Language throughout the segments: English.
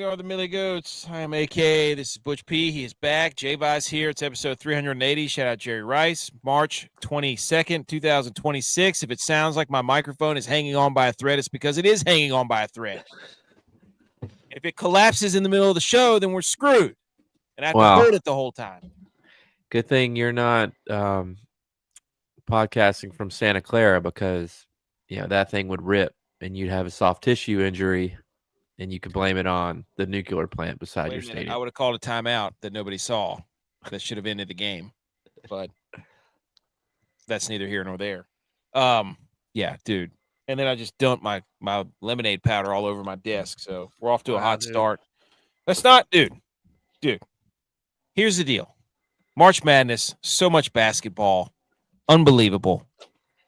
are the Millie Goats. I am AK. This is Butch P. He is back. G.U.Y.S here. It's episode 380. Shout out Jerry Rice. March 22nd, 2026. If it sounds like my microphone is hanging on by a thread, it's because it is hanging on by a thread. If it collapses in the middle of the show, then we're screwed. And I have to hold it the whole time. Good thing you're not podcasting from Santa Clara, because that thing would rip and you'd have a soft tissue injury and you could blame it on the nuclear plant beside your stadium. I would have called a timeout that nobody saw. That should have ended the game. But that's neither here nor there. Yeah, dude. And then I just dumped my lemonade powder all over my desk. So we're off to a hot start. That's not, dude. Here's the deal. March Madness, so much basketball. Unbelievable.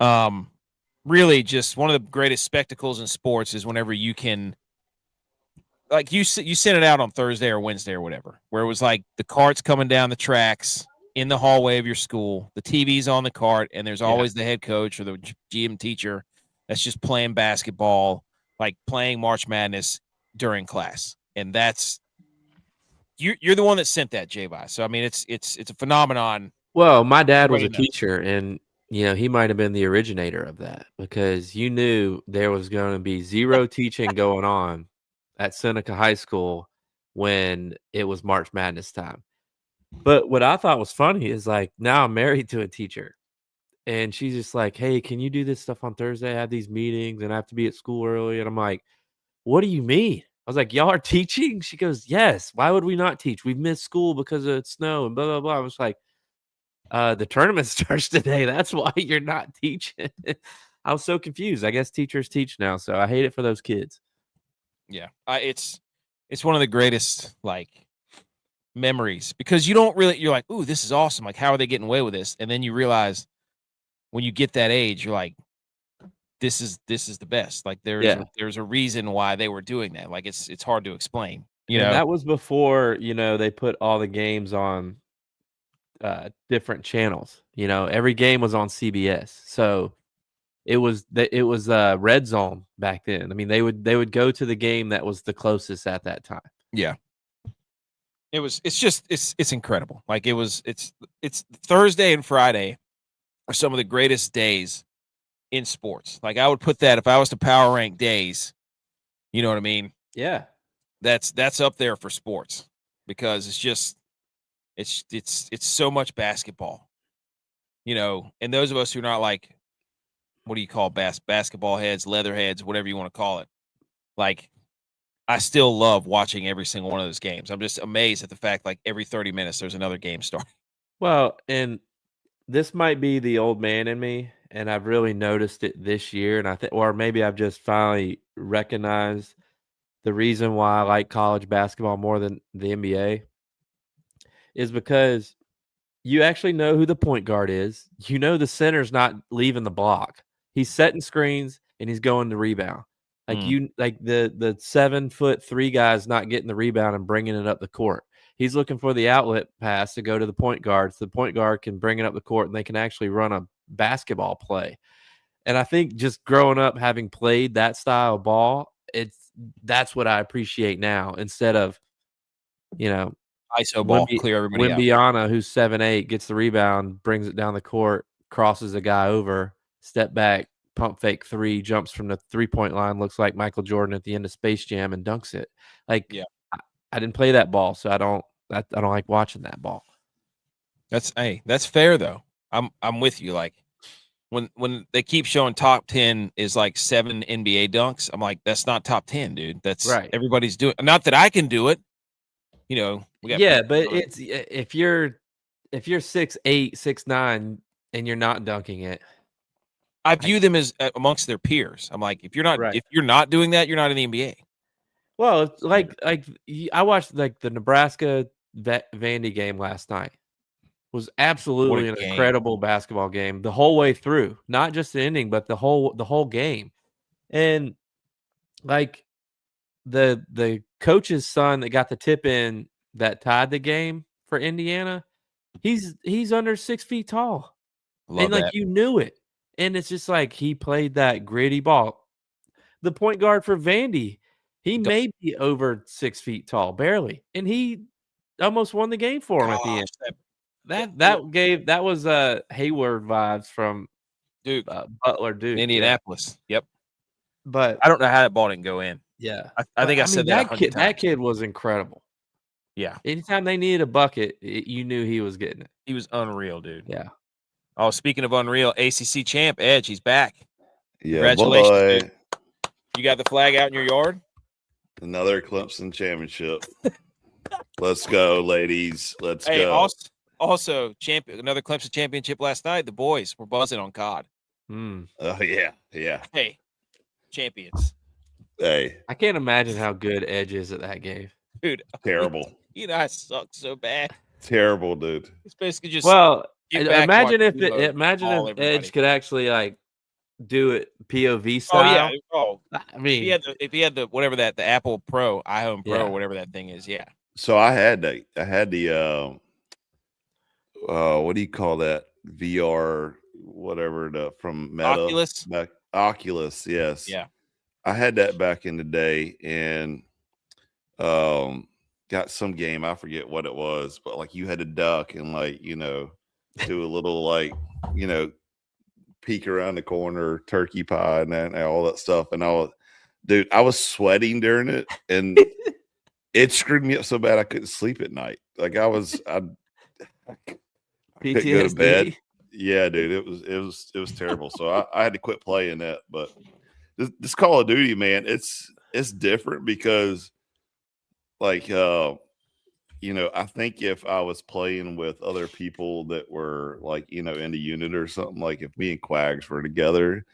Really just one of the greatest spectacles in sports is whenever you can, like you sent it out on Thursday or Wednesday or whatever, where it was like the carts coming down the tracks in the hallway of your school, the TV's on the cart, and there's always the head coach or the GM teacher that's just playing basketball, like playing March Madness during class. And that's you're the one that sent that, G.U.Y.S. So I mean it's a phenomenon. Well, my dad was a teacher, and he might have been the originator of that, because you knew there was going to be zero teaching going on at Seneca High School when it was March Madness time. But what I thought was funny is, like, now I'm married to a teacher, and she's just like, hey, can you do this stuff on Thursday? I have these meetings and I have to be at school early. And I'm like, what do you mean? I was like, y'all are teaching? She goes, yes. Why would we not teach? We've missed school because of snow and blah, blah, blah. I was like, the tournament starts today. That's why you're not teaching. I was so confused. I guess teachers teach now, so I hate it for those kids. Yeah, it's one of the greatest, like, memories, because you're like, ooh, this is awesome. Like, how are they getting away with this? And then you realize when you get that age, you're like, this is the best. Like, there's a reason why they were doing that. Like, it's hard to explain. And that was before they put all the games on different channels. Every game was on CBS, so it was Red Zone back then. I mean, they would go to the game that was the closest at that time. Yeah, it's incredible. Like, it's Thursday and Friday are some of the greatest days in sports. Like, I would put that, if I was to power rank days, you know what I mean? Yeah, that's up there for sports, because it's just it's so much basketball, and those of us who are not, like, what do you call basketball heads, leather heads, whatever you want to call it, like, I still love watching every single one of those games. I'm just amazed at the fact, like, every 30 minutes there's another game starting. Well, and this might be the old man in me, and I've really noticed it this year, and I think, or maybe I've just finally recognized the reason why I like college basketball more than the NBA is because you actually know who the point guard is. The center's not leaving the block. He's setting screens and he's going to rebound. Like the 7'3" guy's not getting the rebound and bringing it up the court. He's looking for the outlet pass to go to the point guard, so the point guard can bring it up the court and they can actually run a basketball play. And I think just growing up, having played that style of ball, that's what I appreciate now, instead of, ISO ball, clear everybody out. Wimbiana, who's 7'8", gets the rebound, brings it down the court, crosses a guy over, step back, pump fake three, jumps from the 3-point line, looks like Michael Jordan at the end of Space Jam, and dunks it. Like, yeah. I didn't play that ball, so I don't like watching that ball. That's fair though. I'm with you. Like, when they keep showing top 10 is like 7 NBA dunks, I'm like, that's not top 10, dude. That's right. Everybody's doing. Not that I can do it. We got but it's if you're 6'8", 6'9", and you're not dunking it, I view them as amongst their peers. I'm like, if you're not doing that, you're not in the NBA. Well, it's like I watched, like, the Nebraska Vandy game last night. It was absolutely an incredible basketball game the whole way through, not just the ending, but the whole game. And, like, the coach's son that got the tip in that tied the game for Indiana, he's under 6 feet tall. Love and that. You knew it. And it's just like he played that gritty ball. The point guard for Vandy, He may be over 6 feet tall, barely, and he almost won the game for him at the end. That was Hayward vibes from Duke, Butler Duke, Indianapolis. Yep. But I don't know how that ball didn't go in. yeah, I think I said that 100 times. That kid was incredible. Yeah. Anytime they needed a bucket, you knew he was getting it. He was unreal, dude. Yeah. Oh, speaking of unreal, ACC champ Edge, he's back. Yeah, Congratulations, boy. dude. You got the flag out in your yard? Another Clemson championship. Let's go, ladies. Let's go. Also, another Clemson championship last night. The boys were buzzing on COD. Oh, yeah. Hey, champions. Hey. I can't imagine how good Edge is at that game. Dude. Terrible. I suck so bad. Terrible, dude. It's basically just imagine if Edge could actually like do it POV style. Oh yeah. I mean, if he had the whatever the Apple Pro, iPhone Pro, or whatever that thing is, yeah. So I had the what do you call that? VR, whatever from Meta. Oculus, yes. Yeah. I had that back in the day, and got some game, I forget what it was, but like you had to duck and like, do a little like, peek around the corner, turkey pie and all that stuff. And I was sweating during it, and it screwed me up so bad I couldn't sleep at night. Like I couldn't go to bed. Yeah, dude, it was terrible. So I had to quit playing that. But this Call of Duty, man, it's different because like I think if I was playing with other people that were like, in the unit or something, like if me and Quags were together,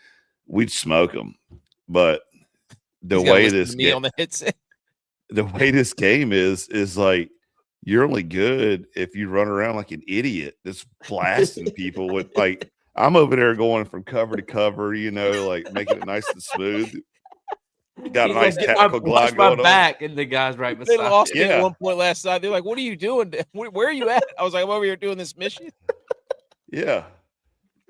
we'd smoke them. But the way this game is like, you're only good if you run around like an idiot that's blasting people with like, I'm over there going from cover to cover, like making it nice and smooth. Got a nice tactical glide going back, and the guys right beside. They lost me at one point last night. They're like, "What are you doing? Where are you at?" I was like, "I'm over here doing this mission." Yeah,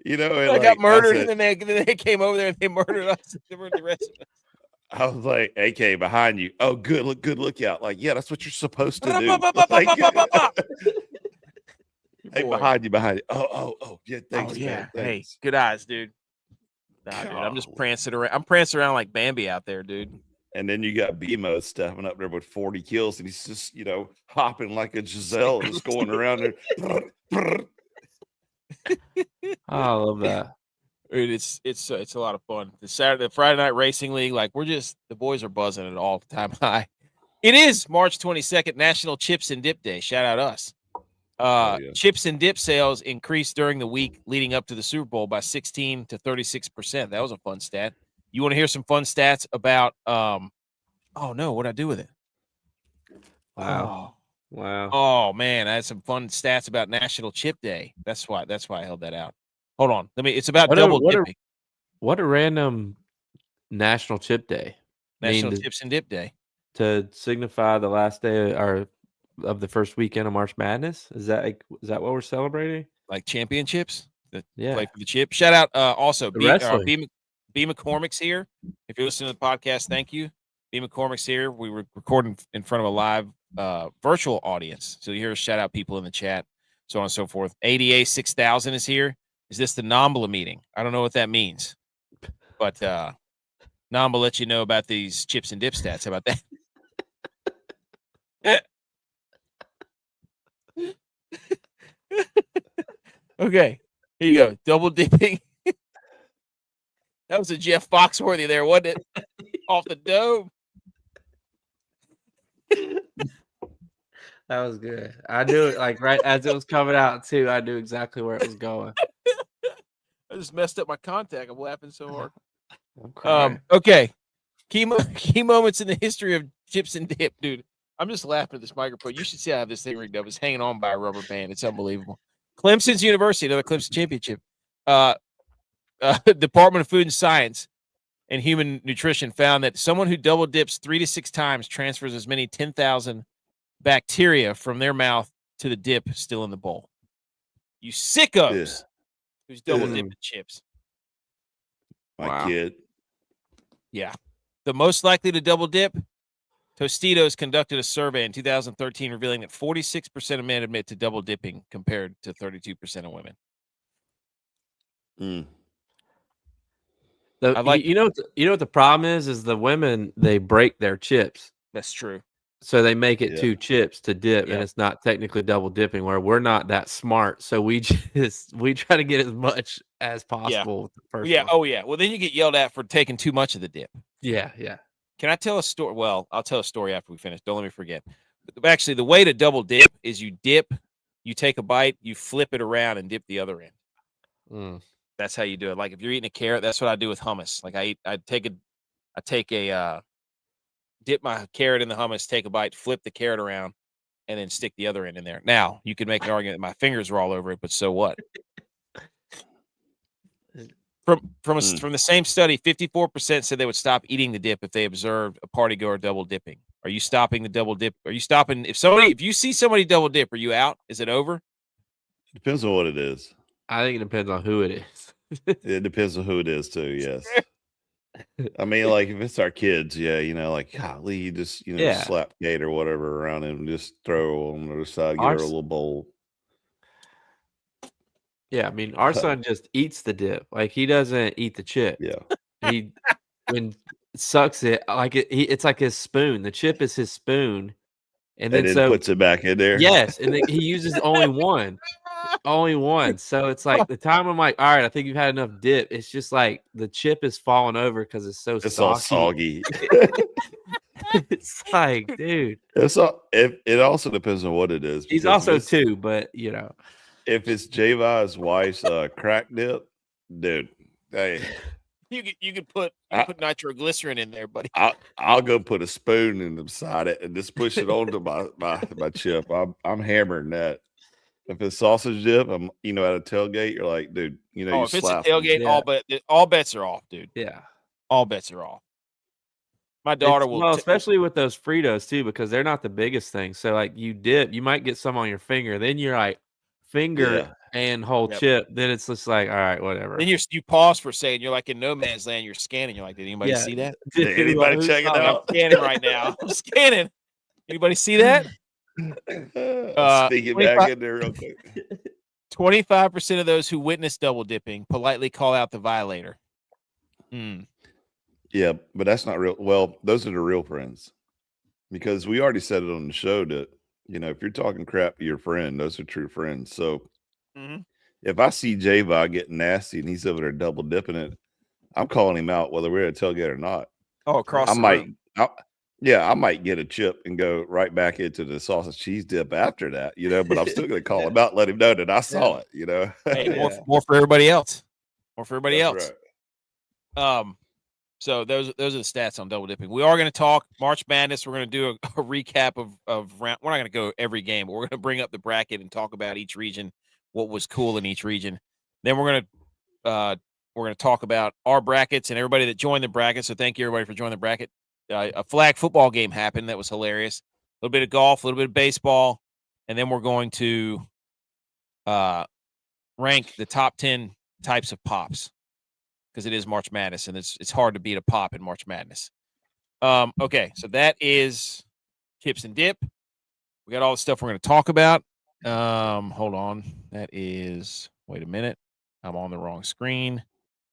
and I got murdered, and then they came over there and they murdered us. They murdered the rest of us. I was like, "AK behind you." Oh, good lookout. Like, yeah, that's what you're supposed to do. Hey, behind you. Oh, yeah. Thanks, man. Thanks. Hey, good eyes, dude. Nah, dude, I'm just prancing around. I'm prancing around like Bambi out there, dude. And then you got BMO stepping up there with 40 kills, and he's just, hopping like a Giselle, just going around there. I love that. Dude, it's a lot of fun. The Friday Night Racing League, like the boys are buzzing at all time high. It is March 22nd, National Chips and Dip Day. Shout out us. Chips and dip sales increased during the week leading up to the Super Bowl by 16 to 36%. That was a fun stat. You want to hear some fun stats about what'd I do with it? Wow. Oh man, I had some fun stats about National Chip Day. That's why I held that out. Hold on. It's about double dipping. What a random National Chip Day. National Chips and Dip Day. To signify the last day of the first weekend of March Madness? Is that what we're celebrating? Like championships? Play for the chip. Shout out also B McCormick's here. If you're listening to the podcast, thank you. B McCormick's here. We were recording in front of a live virtual audience. So you hear us shout out people in the chat, so on and so forth. ADA 6000 is here. Is this the NAMBLA meeting? I don't know what that means. But NAMBLA let you know about these chips and dip stats. How about that? Okay, here you go. Double dipping. That was a Jeff Foxworthy there, wasn't it? Off the dome. That was good. I knew it like right as it was coming out too. I knew exactly where it was going. I just messed up my contact. I'm laughing so hard. Okay. Key moments in the history of chips and dip, dude. I'm just laughing at this microphone. You should see how this thing rigged up. It's hanging on by a rubber band. It's unbelievable. Clemson's University, another Clemson championship. Department of Food and Science and Human Nutrition found that someone who double dips 3 to 6 times transfers as many 10,000 bacteria from their mouth to the dip still in the bowl. You sickos who's double dipping chips. My kid. Yeah. The most likely to double dip, Tostitos conducted a survey in 2013 revealing that 46% of men admit to double dipping compared to 32% of women. You know what the problem is the women, they break their chips. That's true. So they make it 2 chips to dip, Yep. and it's not technically double dipping. Where we're not that smart, so we try to get as much as possible with the first one. Oh yeah. Well, then you get yelled at for taking too much of the dip. Yeah. Can I tell a story? Well, I'll tell a story after we finish. Don't let me forget. Actually, the way to double dip is you dip, you take a bite, you flip it around, and dip the other end. That's how you do it. Like if you're eating a carrot, that's what I do with hummus. Like I dip my carrot in the hummus, take a bite, flip the carrot around, and then stick the other end in there. Now you could make an argument that my fingers are all over it, but so what? From the same study, 54% said they would stop eating the dip if they observed a party goer double dipping. Are you stopping the double dip? Are you stopping if you see somebody double dip? Are you out? Is it over? It depends on what it is. I think it depends on who it is. It depends on who it is too. Yes. I mean, like if it's our kids, like golly, you just slap Kate or whatever around and just throw on the other side, get her a little bowl. Yeah, I mean, our son just eats the dip. Like he doesn't eat the chip. Yeah, he sucks it like it's like his spoon. The chip is his spoon, and then puts it back in there. Yes, and he uses only one. So it's like the time I'm like, all right, I think you've had enough dip. It's just like the chip is falling over because it's so all soggy. It's like, dude. It also depends on what it is. He's also 2, but if it's G.U.Y.S wife's crack dip, dude, hey, you could put nitroglycerin in there, buddy. I'll go put a spoon in beside it and just push it onto my chip. I'm hammering that. If it's sausage dip, I'm at a tailgate. You're like, dude, if it's a tailgate, all bets are off, dude. Yeah, all bets are off. My daughter will, especially with those Fritos too, because they're not the biggest thing. So like you dip, you might get some on your finger. Then you're like finger and whole chip. Then it's just like, all right, whatever. Then you pause for a second. You're like in no man's land. You're scanning. You're like, did anybody see that? Did anybody check it out? I'm scanning right now. I'm scanning. Anybody see that? Speaking back in there real quick. 25% of those who witness double dipping politely call out the violator. Yeah, but that's not real. Well, those are the real friends, because we already said it on the show that if you're talking crap to your friend, those are true friends. So if I see J-Vi getting nasty and he's over there double dipping it, I'm calling him out whether we're at a tailgate or not. Oh, across the room. I might get a chip and go right back into the sausage cheese dip after that, but I'm still going to call him out, let him know that I saw it, Hey, more for everybody else. That's right. So those are the stats on double dipping. We are going to talk March Madness. We're going to do a recap of round. We're not going to go every game, but we're going to bring up the bracket and talk about each region, what was cool in each region. Then we're going to talk about our brackets and everybody that joined the bracket. So thank you everybody for joining the bracket. A flag football game happened. That was hilarious. A little bit of golf, a little bit of baseball. And then we're going to rank the top 10 types of pops, because it is March Madness, and it's hard to beat a pop in March Madness. Okay, so that is Chips and Dip. We got all the stuff we're going to talk about. Hold on. That is, wait a minute. I'm on the wrong screen.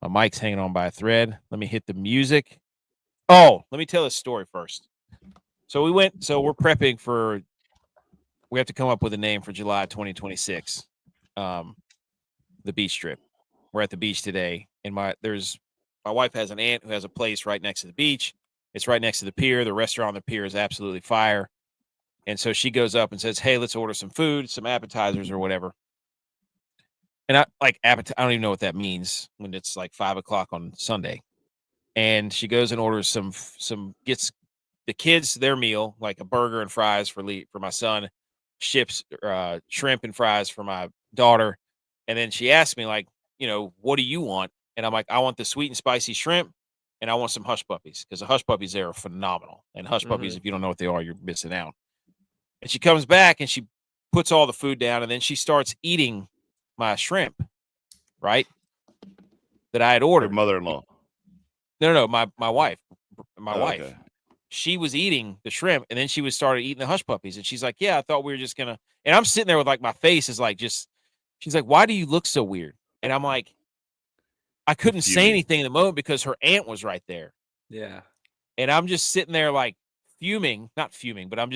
My mic's hanging on by a thread. Let me hit the music. Oh, let me tell this story first. So we're prepping for, we have to come up with a name for July 2026. The beach trip. We're at the beach today, and my wife has an aunt who has a place right next to the beach. It's right next to the pier. The restaurant on the pier is absolutely fire. And so she goes up and says, hey, let's order some food, some appetizers or whatever. And I don't even know what that means when it's like 5:00 on Sunday. And she goes and orders gets the kids their meal, like a burger and fries for my son, shrimp and fries for my daughter. And then she asked me, like, what do you want? And I'm like, I want the sweet and spicy shrimp, and I want some hush puppies, because the hush puppies there are phenomenal. And hush puppies, if you don't know what they are, you're missing out. And she comes back and she puts all the food down, and then she starts eating my shrimp, right? That I had ordered. Your mother-in-law. No, my wife. My wife. Okay. she was eating the shrimp, and then she started eating the hush puppies, and she's like, "Yeah, I thought we were just gonna." And I'm sitting there with like my face is like just. She's like, "Why do you look so weird?" And I'm like, I couldn't say Fuming. anything in the moment because her aunt was right there, Yeah. and I'm just sitting there like fuming, not fuming, but I'm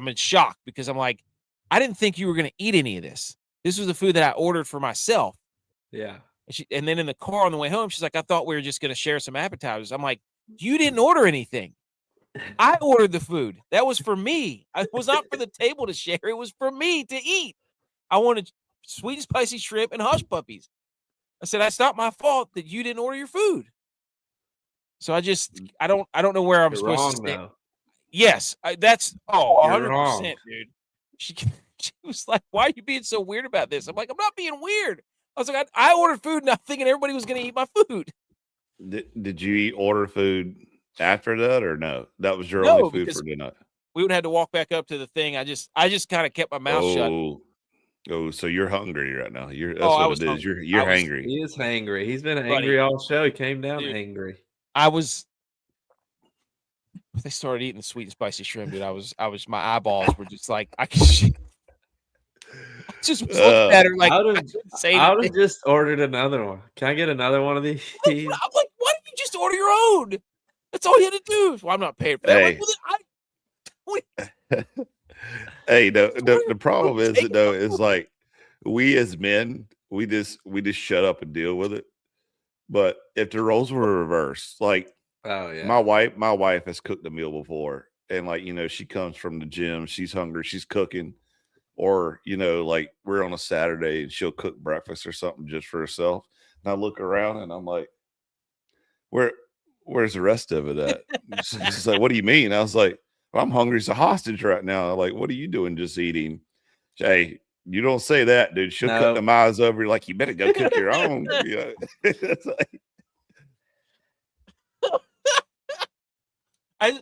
in shock because I'm like, I didn't think you were gonna eat any of this. This was the food that I ordered for myself. Yeah. And then in the car on the way home, she's like, I thought we were just gonna share some appetizers. I'm like, you didn't order anything. I ordered the food. That was for me. It was not for the table to share. It was for me to eat. I wanted sweet and spicy shrimp and hush puppies. I said, that's not my fault that you didn't order your food. So I don't know where I'm You're supposed wrong, to stand. though. Yes, that's You're wrong. 100%, dude. She was like, why are you being so weird about this? I'm like, I'm not being weird. I was like, I ordered food not thinking everybody was going to eat my food. Did you order food after that or no? That was your No, only food because for dinner. we would have to walk back up to the thing. I just kind of kept my mouth shut. Oh, so you're hungry right now. That's I what was it is. hungry. You're hangry. He is hangry. He's been Buddy. angry all show. He came down Dude. angry. They started eating the sweet and spicy shrimp, dude. My eyeballs were just like, I just was looking at her like, I couldn't say anything. I would have just ordered another one. Can I get another one of these? I'm like, why didn't you just order your own? That's all you had to do. Well, I'm not paying for that. Hey. Hey, the problem is like we as men, we just shut up and deal with it. But if the roles were reversed, like oh yeah, my wife has cooked a meal before, and like she comes from the gym, she's hungry, she's cooking, or like we're on a Saturday and she'll cook breakfast or something just for herself, and I look around and I'm like, where's the rest of it at? She's like, what do you mean? I was like, well, I'm hungry as a hostage right now. I'm like, what are you doing just eating? Hey, you don't say that, dude. She'll cut them eyes over. You're like, you better go cook your own. It's like,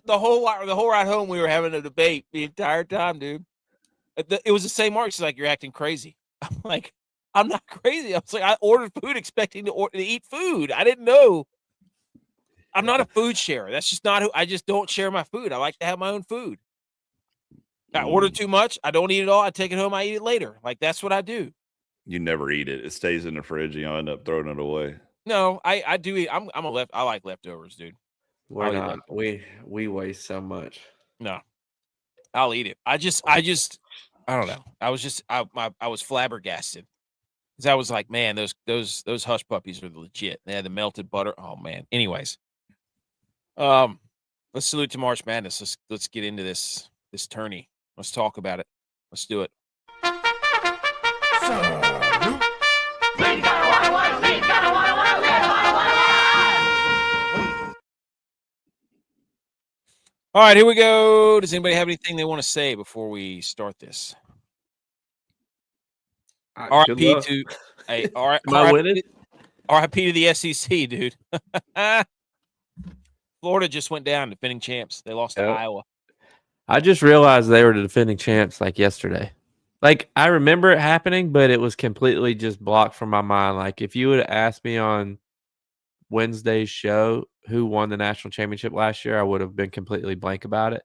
the whole ride home, we were having a debate the entire time, dude. It was the same mark. She's like, you're acting crazy. I'm like, I'm not crazy. I was like, I ordered food expecting to eat food. I didn't know. I'm not a food sharer. That's just not who. I just don't share my food. I like to have my own food. I order too much. I don't eat it all. I take it home. I eat it later. Like, that's what I do. You never eat it. It stays in the fridge. And you end up throwing it away. No, I do eat. I like leftovers, dude. We're not. We waste so much. No, I'll eat it. I don't know. I was flabbergasted because I was like, man, those hush puppies are legit. They had the melted butter. Oh man. Anyways, let's salute to March Madness. Let's get into this tourney. Let's talk about it. Let's do it. All right, here we go. Does anybody have anything they want to say before we start this? RIP to RIP to the SEC, dude. Florida just went down, defending champs. They lost to Iowa. I just realized they were the defending champs like yesterday. Like, I remember it happening, but it was completely just blocked from my mind. Like, if you would have asked me on Wednesday's show who won the national championship last year, I would have been completely blank about it.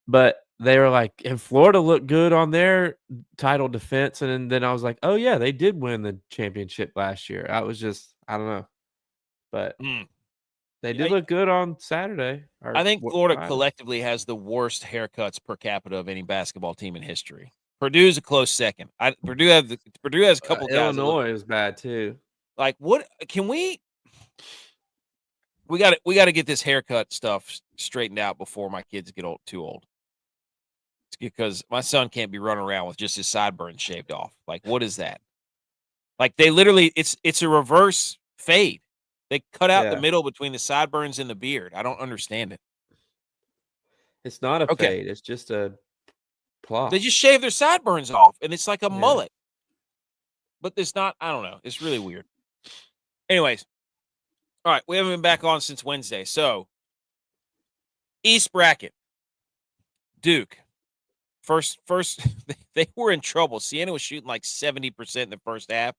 But they were like, and Florida looked good on their title defense. And then I was like, oh, yeah, they did win the championship last year. I was just, I don't know. But they did look good on Saturday. I think Florida collectively has the worst haircuts per capita of any basketball team in history. Purdue's a close second. Purdue has a couple guys. Illinois is bad too. Like, what can we got to get this haircut stuff straightened out before my kids get too old. It's because my son can't be running around with just his sideburns shaved off. Like, what is that? Like, they literally, it's a reverse fade. They cut out the middle between the sideburns and the beard. I don't understand it. It's not a fade. It's just a plot. They just shave their sideburns off, and it's like a mullet. But it's not, I don't know. It's really weird. Anyways. All right. We haven't been back on since Wednesday. So, East bracket. Duke. First, they were in trouble. Siena was shooting like 70% in the first half.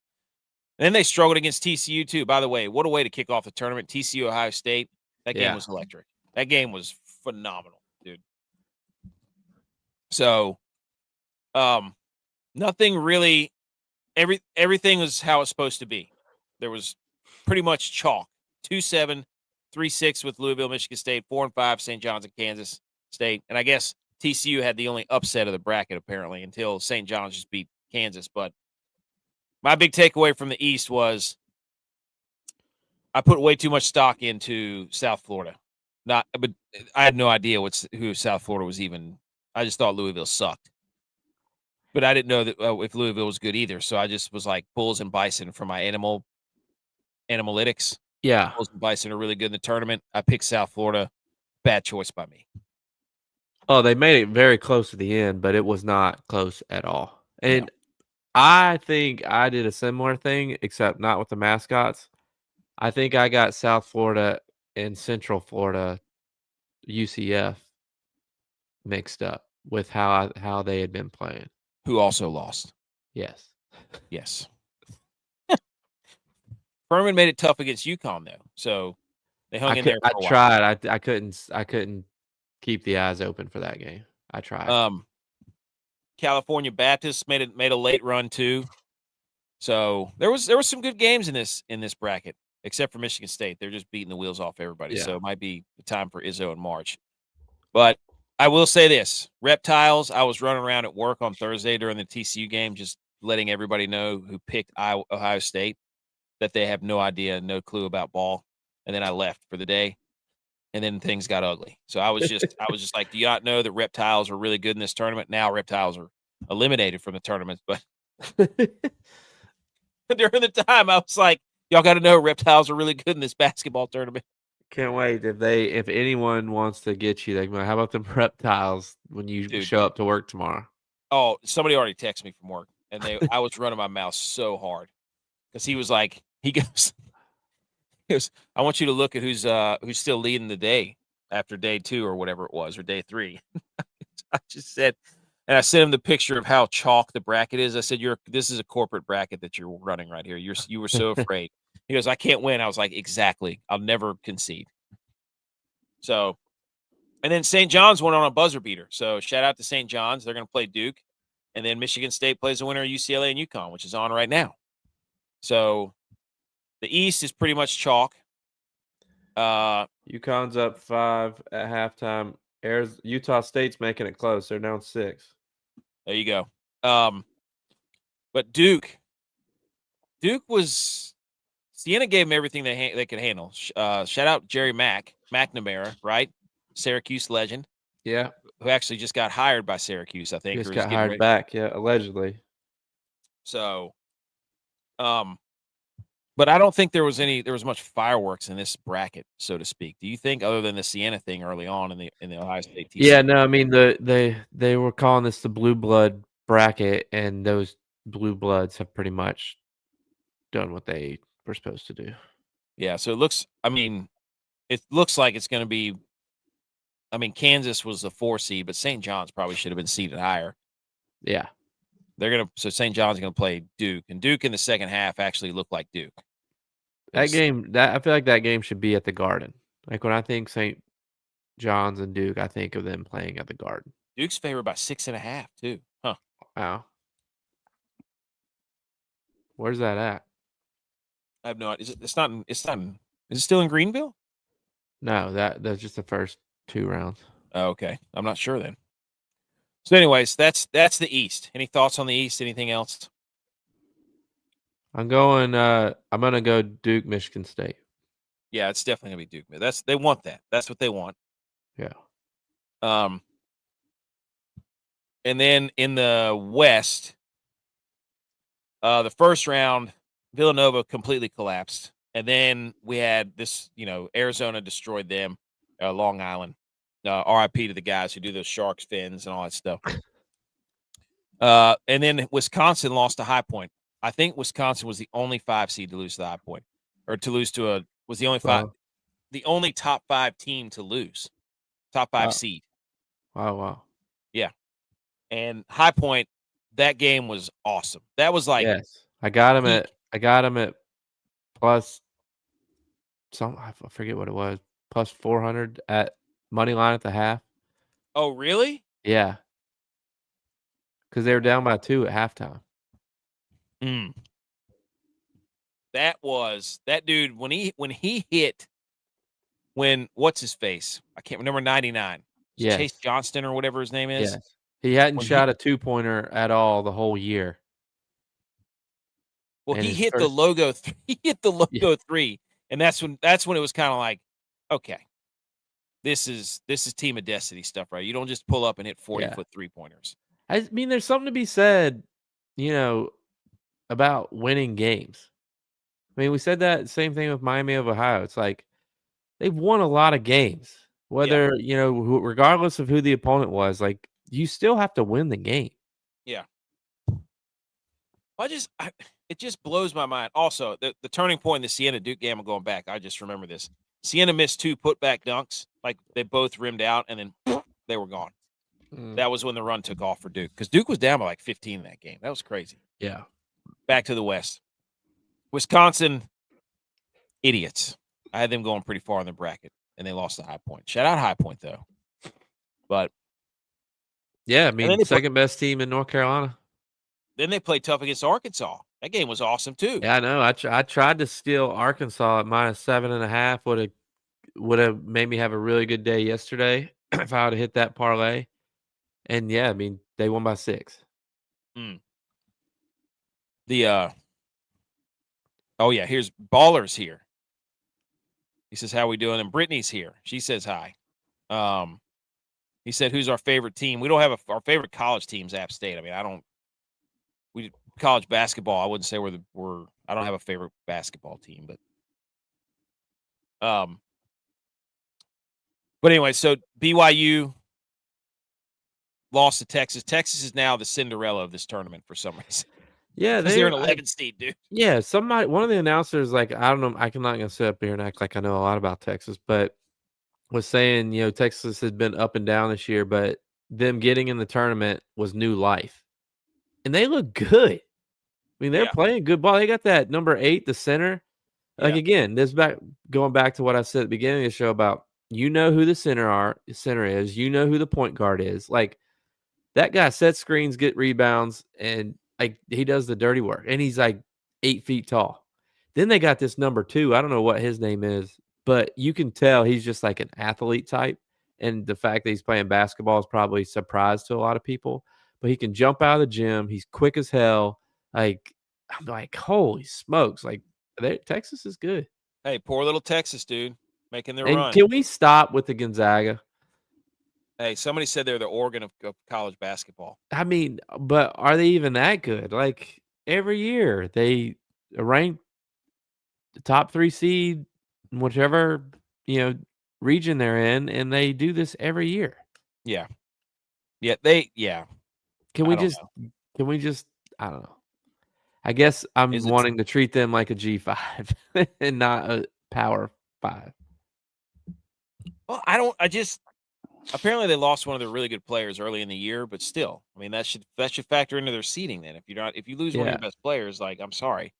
And then they struggled against TCU, too. By the way, what a way to kick off the tournament. TCU, Ohio State. That game was electric. That game was phenomenal, dude. So, nothing really. Everything was how it's supposed to be. There was pretty much chalk. 2-7, 3-6 with Louisville, Michigan State, 4-5, St. John's and Kansas State. And I guess TCU had the only upset of the bracket, apparently, until St. John's just beat Kansas. But my big takeaway from the East was I put way too much stock into South Florida. But I had no idea who South Florida was even. I just thought Louisville sucked. But I didn't know that if Louisville was good either. So I just was like Bulls and Bison for my analytics. Yeah. Bulls and Bison are really good in the tournament. I picked South Florida. Bad choice by me. Oh, they made it very close to the end, but it was not close at all. And No. I think I did a similar thing, except not with the mascots. I think I got South Florida and Central Florida, UCF, mixed up with how they had been playing. Who also lost. Yes. Yes. Furman made it tough against UConn, though. So they hung in there for a while. Tried. I couldn't keep the eyes open for that game. I tried. California Baptist made a late run too. So there was some good games in this bracket, except for Michigan State. They're just beating the wheels off everybody. Yeah. So it might be the time for Izzo in March. But I will say this: Reptiles. I was running around at work on Thursday during the TCU game, just letting everybody know who picked Ohio State that they have no idea, no clue about ball. And then I left for the day, and then things got ugly. So I was just like, do you not know that Reptiles are really good in this tournament? Now Reptiles are eliminated from the tournament, but during the time I was like, y'all got to know Reptiles are really good in this basketball tournament. Can't wait if anyone wants to get you, they go, how about them Reptiles when you show up to work tomorrow? Oh, somebody already texted me from work, and I was running my mouth so hard because he was like, he goes, I want you to look at who's still leading the day after day 2 or whatever it was, or day 3. I just said, and I sent him the picture of how chalk the bracket is. I said, this is a corporate bracket that you're running right here. You were so afraid. He goes, I can't win. I was like, exactly. I'll never concede. So, and then St. John's went on a buzzer beater. So shout out to St. John's. They're going to play Duke. And then Michigan State plays the winner of UCLA and UConn, which is on right now. So the East is pretty much chalk. UConn's up 5 at halftime. Utah State's making it close. They're down 6. There you go. But Duke was Siena gave them everything they could handle. Shout out Jerry McNamara, right? Syracuse legend. Yeah, who actually just got hired by Syracuse, I think. Just got hired back, yeah, allegedly. So, but I don't think there was much fireworks in this bracket, so to speak. Do you think, other than the Siena thing early on in the Ohio State TCU? Yeah, no, I mean they were calling this the blue blood bracket, and those blue bloods have pretty much done what they were supposed to do. Yeah, so it looks like it's going to be. I mean, Kansas was the 4 seed, but St. John's probably should have been seeded higher. Yeah, so St. John's going to play Duke, and Duke in the second half actually looked like Duke. I feel like that game should be at the Garden. Like when I think St. John's and Duke, I think of them playing at the Garden. Duke's favored by 6.5 too. Huh? Wow. Where's that at? I have no idea. It's not. Is it still in Greenville? No, that's just the first 2 rounds. Oh, okay, I'm not sure then. So, anyways, that's the East. Any thoughts on the East? Anything else? I'm gonna go Duke, Michigan State. Yeah, it's definitely gonna be Duke. They want that. That's what they want. Yeah. And then in the West, the first round, Villanova completely collapsed, and then we had this. Arizona destroyed them. Long Island. RIP to the guys who do those sharks fins and all that stuff. And then Wisconsin lost to High Point. I think Wisconsin was the only 5 seed to lose to the High Point, or to lose to was the only 5, the only top 5 team to lose, top 5 seed. Wow. Yeah, and High Point, that game was awesome. That was like, yes, I got him at plus some. I forget what it was. Plus 400 at money line at the half. Oh, really? Yeah, because they were down by 2 at halftime. Mm. That dude when he hit what's his face? I can't remember 99. Yes. Chase Johnston or whatever his name is. Yes. He hadn't When shot a 2-pointer at all the whole year. Well, And he his hit the first- logo. He hit the logo Yeah. 3, and that's when it was kind of like, okay, this is Team of Destiny stuff, right? You don't just pull up and hit 40-foot 3-pointers. I mean, there's something to be said, about winning games. I mean, we said that same thing with Miami of Ohio. It's like they've won a lot of games, whether regardless of who the opponent was. Like you still have to win the game. Yeah. It just blows my mind. Also, the turning point in the Siena Duke game, going back, I just remember this. Siena missed 2 putback dunks, like they both rimmed out, and then they were gone. That was when the run took off for Duke, because Duke was down by like 15 in that game. That was crazy. Yeah. Back to the West. Wisconsin, idiots. I had them going pretty far in the bracket, and they lost to High Point. Shout out High Point, though. But yeah, I mean, second best team in North Carolina. Then they played tough against Arkansas. That game was awesome too. Yeah, I know. I tried to steal Arkansas at -7.5. Would have made me have a really good day yesterday if I would have hit that parlay. And yeah, I mean, they won by 6. Oh yeah, here's Ballers here. He says, "How we doing?" And Brittany's here. She says hi. He said, "Who's our favorite team?" We don't have our favorite college team's App State. I mean, college basketball. I wouldn't say I don't have a favorite basketball team, but anyway, so BYU lost to Texas. Texas is now the Cinderella of this tournament for some reason. Yeah, they're an 11 seed, dude. Yeah, one of the announcers, like, I don't know, I'm not gonna sit up here and act like I know a lot about Texas, but was saying, Texas has been up and down this year, but them getting in the tournament was new life. And they look good. I mean, they're playing good ball. They got that number 8, the center. Like, again, going back to what I said at the beginning of the show about, who the center is, who the point guard is. Like, that guy sets screens, get rebounds, and like he does the dirty work. And he's like 8 feet tall. Then they got this number 2. I don't know what his name is, but you can tell he's just like an athlete type. And the fact that he's playing basketball is probably a surprise to a lot of people. But he can jump out of the gym. He's quick as hell. Like, I'm like, holy smokes! Like, Texas is good. Hey, poor little Texas, dude, making their and run. Can we stop with the Gonzaga? Hey, somebody said they're the Oregon of college basketball. I mean, but are they even that good? Like, every year they rank the top 3 seed in whichever, region they're in, and they do this every year. Yeah. Can we just I don't know. I guess I'm wanting to treat them like a G5 and not a Power 5. Well, apparently they lost one of their really good players early in the year, but still, I mean, that should factor into their seeding then. If you lose one of your best players, like, I'm sorry.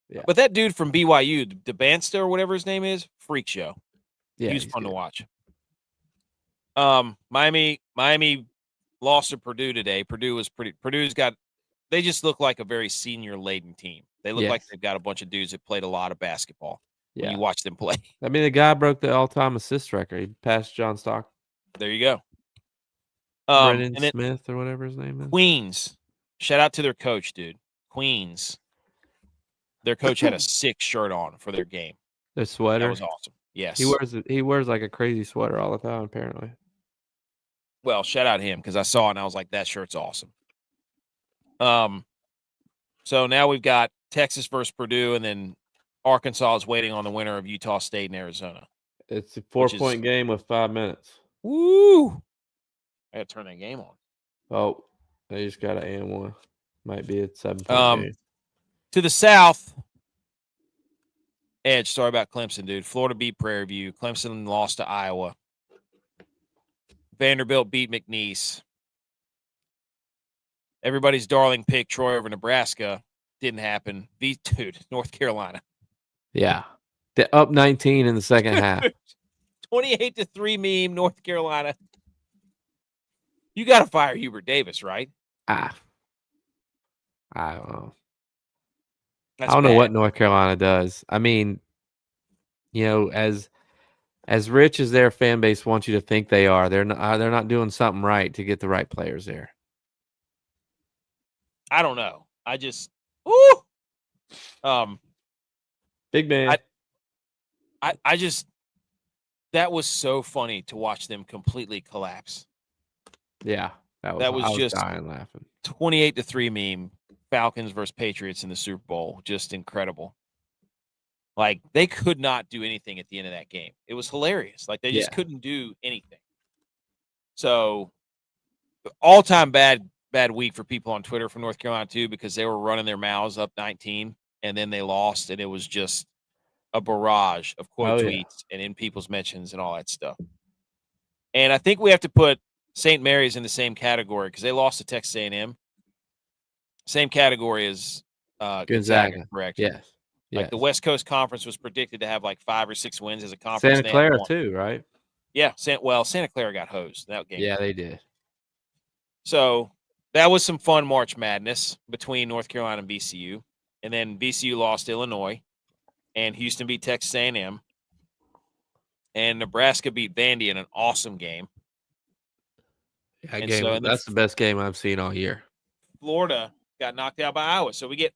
Yeah. But that dude from BYU, DeBansta or whatever his name is, freak show. Yeah, he was fun to watch. Miami lost to Purdue today. They just look like a very senior laden team. They look like they've got a bunch of dudes that played a lot of basketball. When you watch them play. I mean, the guy broke the all-time assist record. He passed John Stockton. There you go. Brennan Smith or whatever his name is. Queens. Shout out to their coach, dude. Queens. Their coach had a sick shirt on for their game. Their sweater. That was awesome. Yes. He wears like a crazy sweater all the time, apparently. Well, shout out him, because I saw it and I was like, that shirt's awesome. So now we've got Texas versus Purdue, and then Arkansas is waiting on the winner of Utah State and Arizona. It's a 4-point game with 5 minutes. Woo! I got to turn that game on. Oh, they just got an AM1. Might be a 7-point game. To the south, Edge, sorry about Clemson, dude. Florida beat Prairie View. Clemson lost to Iowa. Vanderbilt beat McNeese. Everybody's darling pick, Troy over Nebraska. Didn't happen. Dude, North Carolina. Yeah. They're up 19 in the second half. 28-3 meme, North Carolina. You got to fire Hubert Davis, right? I don't know. That's I don't know bad. what North Carolina does. I mean, as rich as their fan base wants you to think they are, they're not doing something right to get the right players there. I don't know. I just, Big man. I just, that was so funny to watch them completely collapse. Yeah, I That was was just dying laughing. 28-3 meme, Falcons versus Patriots in the Super Bowl. Just incredible. Like, they could not do anything at the end of that game. It was hilarious. Like, they just couldn't do anything. So, all-time bad week for people on Twitter from North Carolina, too, because they were running their mouths up 19, and then they lost, and it was just a barrage of quote tweets and in people's mentions and all that stuff. And I think we have to put St. Mary's in the same category because they lost to Texas A&M. Same category as Gonzaga, correct? Yes. Like the West Coast Conference was predicted to have like 5 or 6 wins as a conference. Santa Clara too, right? Yeah. Santa Clara got hosed that game. Yeah, they did. So that was some fun March Madness between North Carolina and VCU. And then VCU lost Illinois, and Houston beat Texas A&M. And Nebraska beat Vandy in an awesome game. That's the best game I've seen all year. Florida got knocked out by Iowa. So we get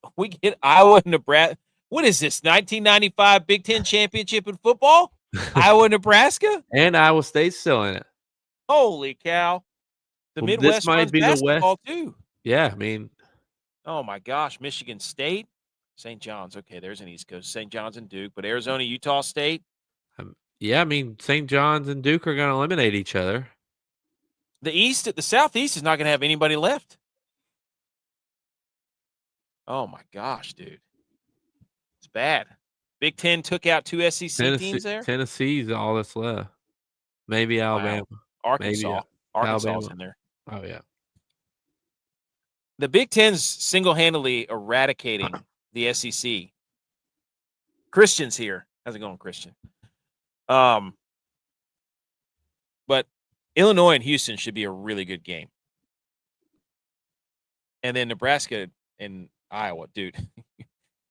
Iowa and Nebraska. What is this, 1995 Big Ten championship in football? Iowa, Nebraska? And Iowa State's still in it. Holy cow. The Midwest this might runs be basketball the West too. Yeah, I mean. Oh, my gosh. Michigan State. St. John's. Okay, there's an East Coast. St. John's and Duke. But Arizona, Utah State. Yeah, I mean, St. John's and Duke are going to eliminate each other. The Southeast is not going to have anybody left. Oh, my gosh, dude. It's bad. Big Ten took out 2 SEC teams there. Tennessee's all that's left. Maybe Alabama. Wow. Arkansas. Maybe Arkansas's in there. Oh, yeah. The Big Ten's single-handedly eradicating the SEC. Christian's here. How's it going, Christian? But Illinois and Houston should be a really good game. And then Nebraska and Iowa, dude.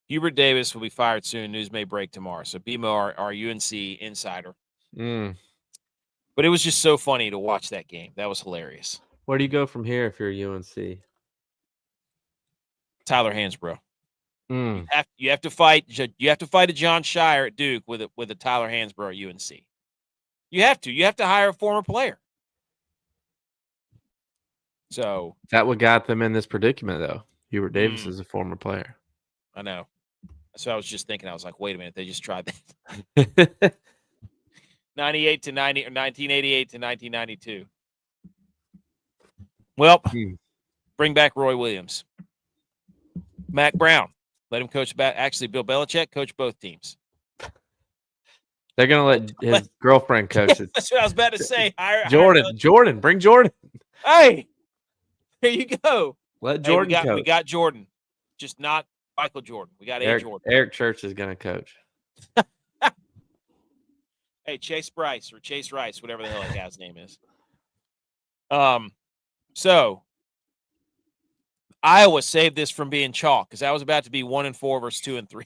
Hubert Davis will be fired soon. News may break tomorrow. So BMO, our UNC insider. But it was just so funny to watch that game. That was hilarious. Where do you go from here if you're UNC? Tyler Hansbrough. You have to fight. You have to fight a John Shire at Duke with a Tyler Hansbrough at UNC. You have to. You have to hire a former player. So that what got them in this predicament, though. Hubert Davis is a former player. I know. So I was just thinking. I was like, wait a minute. They just tried that. 98 to 90 or 1988 to 1992. Well, bring back Roy Williams. Mac Brown. Let him coach back. Actually, Bill Belichick coach both teams. They're going to let his girlfriend coach it. That's what I was about to say. Jordan. Bring Jordan. Hey, there you go. Let Jordan coach. We got Jordan. Just not Michael Jordan. We got Jordan. Eric Church is going to coach. Hey, Chase Rice, whatever the hell that guy's name is. So Iowa saved this from being chalk because that was about to be 1-4 versus 2-3.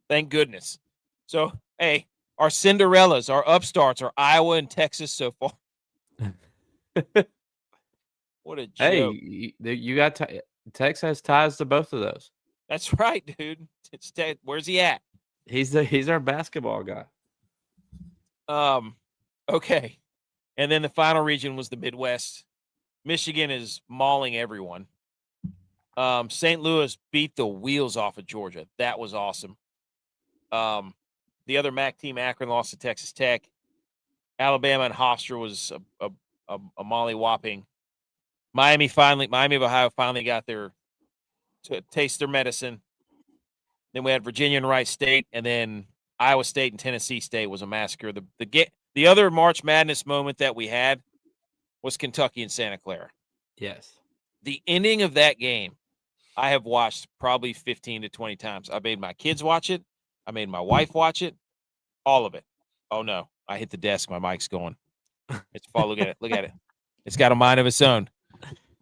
Thank goodness. So, hey, our Cinderellas, our upstarts are Iowa and Texas so far. What a joke. Hey, you got Texas has ties to both of those. That's right, dude. Where's he at? He's our basketball guy. Okay. And then the final region was the Midwest. Michigan is mauling everyone. St. Louis beat the wheels off of Georgia. That was awesome. The other MAC team, Akron, lost to Texas Tech. Alabama and Hofstra was a molly-whopping. Miami of Ohio finally got to taste their medicine. Then we had Virginia and Wright State, and then Iowa State and Tennessee State was a massacre. The other March Madness moment that we had was Kentucky and Santa Clara. Yes. The ending of that game, I have watched probably 15 to 20 times. I made my kids watch it. I made my wife watch it. All of it. Oh, no. I hit the desk. My mic's going. It's fall. Look at it. Look at it. It's got a mind of its own.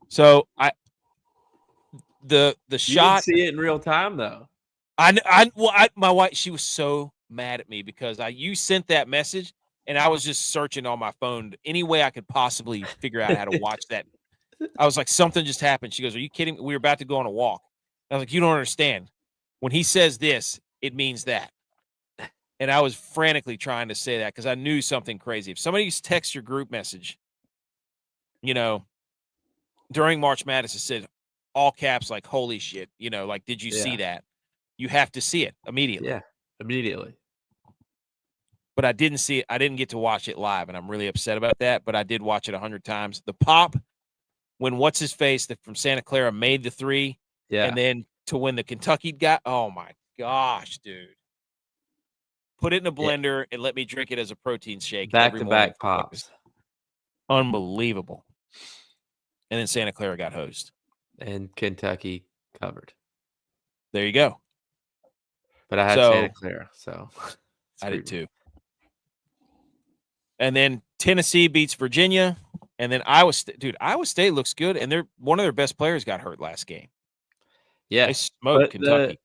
So the You shot. didn't see it in real time though. My wife, she was so mad at me because you sent that message and I was just searching on my phone any way I could possibly figure out how to watch that. I was like, something just happened. She goes, "Are you kidding me? We were about to go on a walk." I was like, "You don't understand. When he says this, it means that." And I was frantically trying to say that because I knew something crazy. If somebody texts your group message, during March Madness, it said all caps, like, "Holy shit," like, "Did you see that?" You have to see it immediately. Yeah, immediately. But I didn't see it. I didn't get to watch it live, and I'm really upset about that. But I did watch it 100 times. The pop when what's his face from Santa Clara made the three, and then to when the Kentucky guy. Oh my gosh, dude! Put it in a blender and let me drink it as a protein shake every morning Back-to-back pops. Unbelievable. And then Santa Clara got hosed, and Kentucky covered. There you go. But I had Santa Clara, so I did too. And then Tennessee beats Virginia, and then Iowa State. Dude, Iowa State looks good, and one of their best players got hurt last game. Yeah, they smoked Kentucky.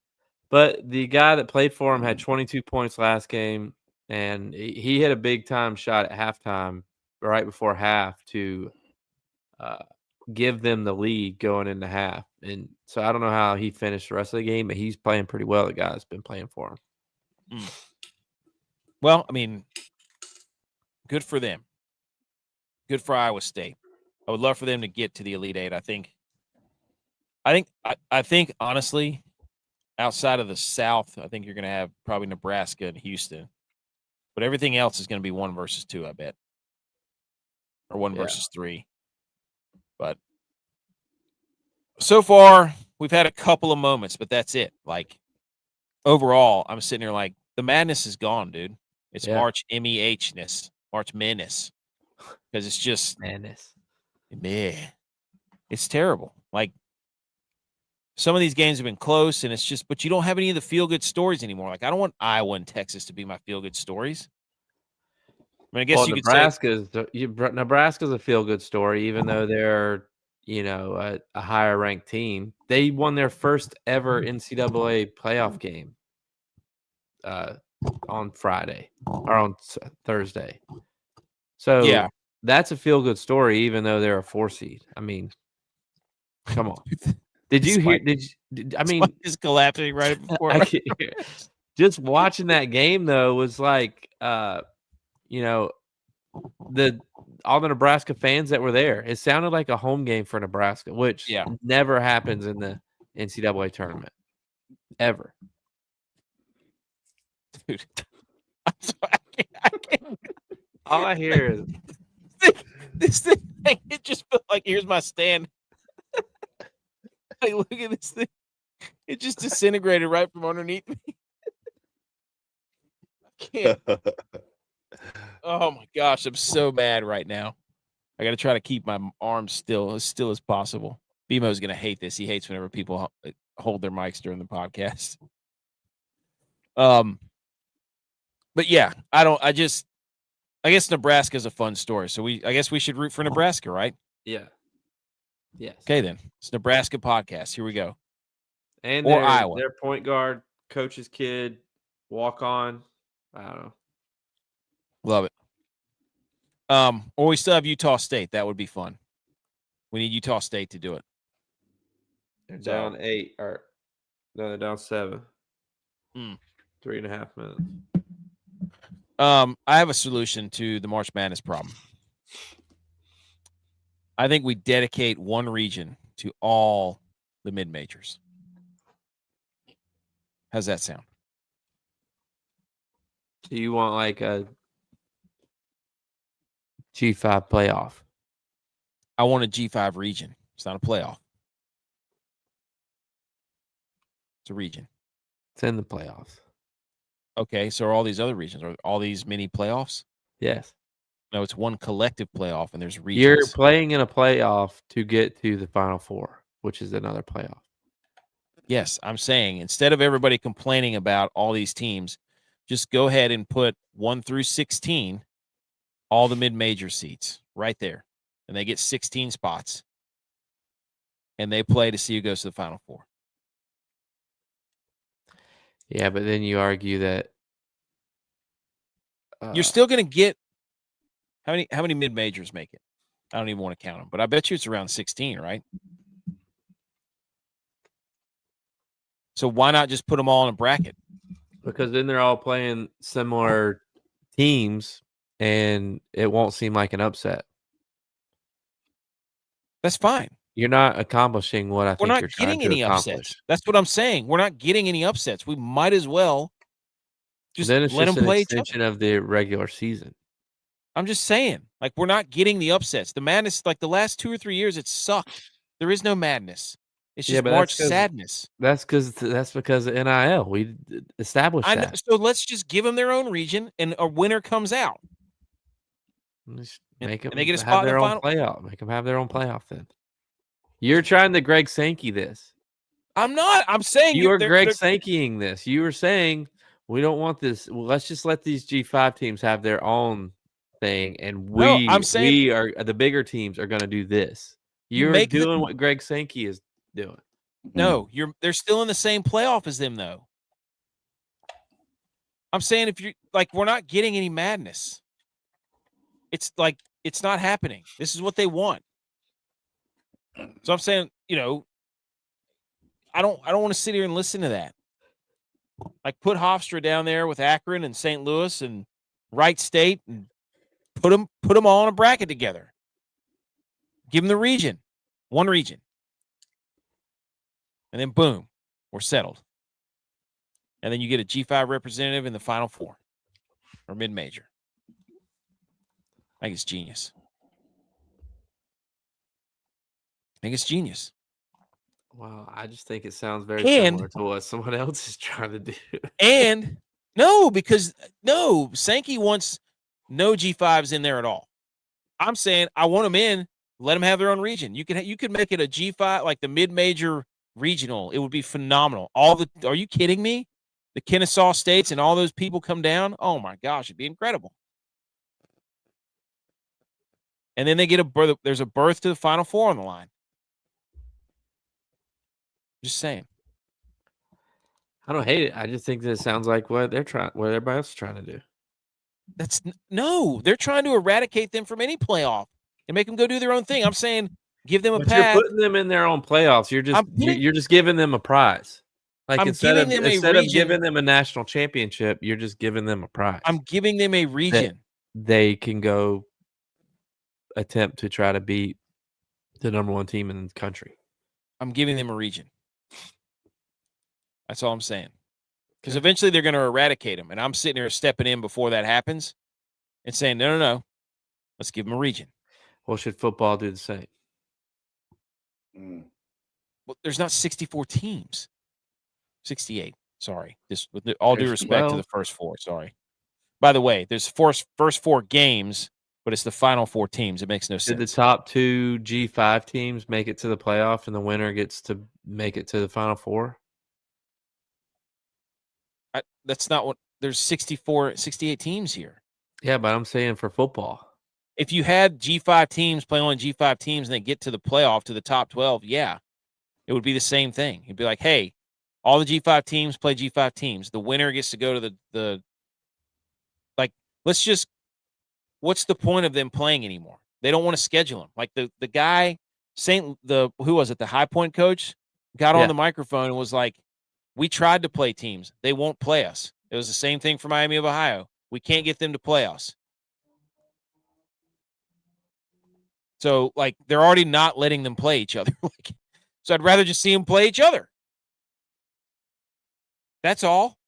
But the guy that played for him had 22 points last game, and he hit a big time shot at halftime, right before half, to give them the lead going into half. And so I don't know how he finished the rest of the game, but he's playing pretty well. The guy's been playing for him. Well, I mean, good for them. Good for Iowa State. I would love for them to get to the Elite Eight. I think honestly, outside of the South, I think you're going to have probably Nebraska and Houston, but everything else is going to be 1 versus 2, I bet, or 1 versus 3. But so far, we've had a couple of moments, but that's it. Like, overall, I'm sitting here like, the madness is gone, dude. It's March MEH-ness, March Madness, because it's just madness. Man, it's terrible. Like, some of these games have been close, and it's just, but you don't have any of the feel-good stories anymore. Like, I don't want Iowa and Texas to be my feel-good stories. I mean, I guess you could say Nebraska's a feel-good story, even though they're, a higher ranked team. They won their first ever NCAA playoff game on Friday or on Thursday. So that's a feel-good story, even though they're a 4 seed. I mean, come on. Did you hear? I mean, just collapsing right before. Just watching that game though was like, all the Nebraska fans that were there. It sounded like a home game for Nebraska, which never happens in the NCAA tournament, ever. Dude, I'm sorry, I can't. All I hear is this thing. It just felt like, here's my stand. Like, look at this thing. It just disintegrated right from underneath me. I can't. Oh my gosh, I'm so mad right now. I got to try to keep my arms still as possible. BMO's going to hate this. He hates whenever people hold their mics during the podcast. But yeah, I guess Nebraska's a fun story. So I guess we should root for Nebraska, right? Yeah. Yes. Okay, then. It's Nebraska podcast. Here we go. And Iowa. Their point guard, coach's kid, walk on. I don't know. Love it. Or we still have Utah State. That would be fun. We need Utah State to do it. They're down 8, or no, they're down 7. 3.5 minutes. I have a solution to the March Madness problem. I think we dedicate one region to all the mid-majors. How's that sound? Do you want like a G5 playoff? I want a G5 region. It's not a playoff. It's a region. It's in the playoffs. Okay, so are all these other regions? Are all these mini playoffs? Yes. No, it's one collective playoff, and there's regions. You're playing in a playoff to get to the Final Four, which is another playoff. Yes, I'm saying instead of everybody complaining about all these teams, just go ahead and put 1 through 16 all the mid-major seats right there, and they get 16 spots, and they play to see who goes to the Final Four. Yeah, but then you argue that You're still going to get how many mid-majors make it? I don't even want to count them, but I bet you it's around 16, right? So why not just put them all in a bracket? because then they're all playing similar teams, and it won't seem like an upset. That's fine. You're not accomplishing what I We're think not you're trying getting to any accomplish. upsets. That's what I'm saying. We're not getting any upsets. We might as well just Then it's let just them an play each other. extension of the regular season. I'm just saying, like, we're not getting the upsets. The madness, like the last 2 or 3 years, it sucked. There is no madness. It's just but March sadness. That's because of NIL. We established I know, that. so let's just give them their own region, and a winner comes out. Just And make them they get a have spot in their the own final. playoff. Make them have their own playoff. Then you're trying to Greg Sankey this. I'm not. I'm saying You are Greg they're Sankeying this. You were saying we don't want this. Well, let's just let these G5 teams have their own thing, and no. I'm saying we are the bigger teams are going to do this. you You're make doing what Greg Sankey is doing. no. They're still in the same playoff as them, though. I'm saying if you like, we're not getting any madness. It's like it's not happening. This is what they want. So I'm saying, I don't want to sit here and listen to that. Like, put Hofstra down there with Akron and St. Louis and Wright State and put them all in a bracket together. Give them the region, one region, and then boom, we're settled. And then you get a G5 representative in the Final Four or mid-major. I think it's genius. Wow, I just think it sounds very And- similar to what someone else is trying to do. And Sankey wants no G5s in there at all. I'm saying I want them in. Let them have their own region. You could make it a G5, like the mid-major regional. It would be phenomenal. Are you kidding me? The Kennesaw states and all those people come down. Oh my gosh, it'd be incredible. And then they get a berth. There's a berth to the Final Four on the line. Just saying. I don't hate it. I just think that it sounds like what everybody else is trying to do. They're trying to eradicate them from any playoff and make them go do their own thing. I'm saying give them a But path. you're putting them in their own playoffs. You're just giving them a prize. Like I'm instead giving them a of region. giving them a national championship, you're just giving them a prize. I'm giving them a region. They can go attempt to try to beat the number one team in the country. I'm giving them a region. That's all I'm saying. Because eventually they're going to eradicate them. And I'm sitting here stepping in before that happens and saying, no. Let's give them a region. Well, should football do the same? Well, there's not 64 teams. 68. Sorry. Just with all due There's respect 12. to the first four. Sorry. By the way, there's first four games, but it's the final four teams. It makes no sense. Did the top two G5 teams make it to the playoff, and the winner gets to make it to the Final Four? That's not what – there's 68 teams here. Yeah, but I'm saying for football. If you had G5 teams play on G5 teams and they get to the playoff to the top 12, yeah, it would be the same thing. It'd be like, hey, all the G5 teams play G5 teams. The winner gets to go to the like, let's just – what's the point of them playing anymore? They don't want to schedule them. Like the guy, who was it, the High Point coach, got on the microphone and was like, we tried to play teams. They won't play us. It was the same thing for Miami of Ohio. We can't get them to play us. So, like, they're already not letting them play each other. So I'd rather just see them play each other. That's all.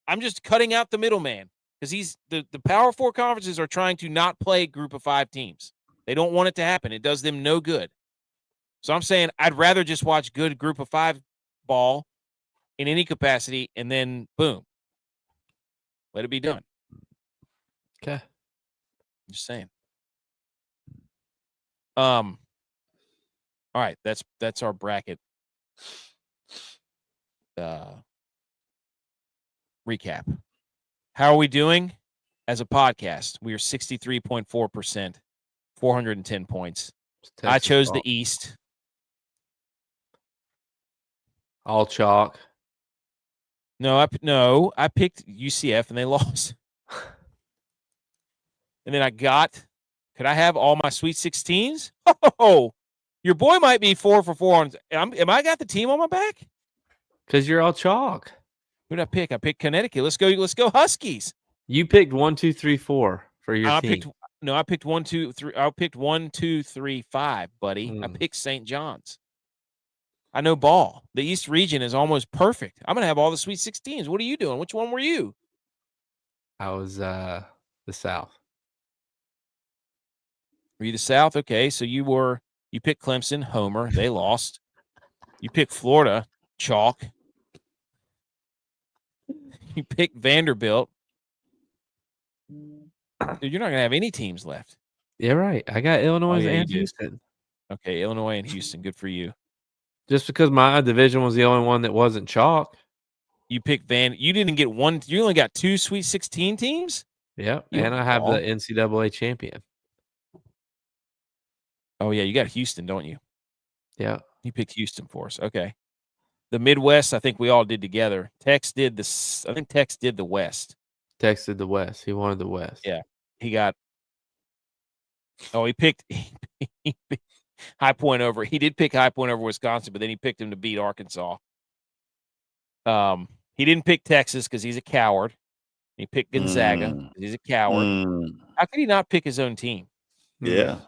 I'm just cutting out the middleman because the Power Four conferences are trying to not play group of 5 teams. They don't want it to happen. It does them no good. So I'm saying I'd rather just watch good group of 5 ball in any capacity, and then boom, let it be done. Okay. I'm just saying. All right, that's our bracket recap. How are we doing? as a podcast. We are 63.4%, 410 points. It's I Texas chose fault. the East. All chalk. No, I picked UCF and they lost. And then could I have all my Sweet 16s? Oh, your boy might be 4 for 4 on. Am I got the team on my back? Because you're all chalk. Who did I pick? I picked Connecticut. Let's go Huskies. You picked 1, 2, 3, 4 for your team. I picked 1, 2, 3. I picked 1, 2, 3, 5, buddy. I Mm. picked St. John's. I know ball. The East region is almost perfect. I'm gonna have all the Sweet 16s. What are you doing? Which one were you? I was the South. Were you the South? Okay, so you picked Clemson, Homer. They lost. You picked Florida, chalk. You picked Vanderbilt. Dude, you're not gonna have any teams left. Yeah, right. I got Illinois yeah, you and did. Houston. Okay, Illinois and Houston. Good for you. Just because my division was the only one that wasn't chalk. You picked You didn't get one. You only got 2 Sweet 16 teams. Yep. You And I have the ball. NCAA champion. Oh yeah, you got Houston, don't you? Yeah. You picked Houston for us. Okay. The Midwest, I think we all did together. Tex did this. I think Tex did the West. Texted the West. He wanted the West. Yeah. He got. Oh, he picked High Point over. He did pick High Point over Wisconsin, but then he picked him to beat Arkansas. He didn't pick Texas because he's a coward. He picked Gonzaga because he's a coward. How could he not pick his own team? Yeah.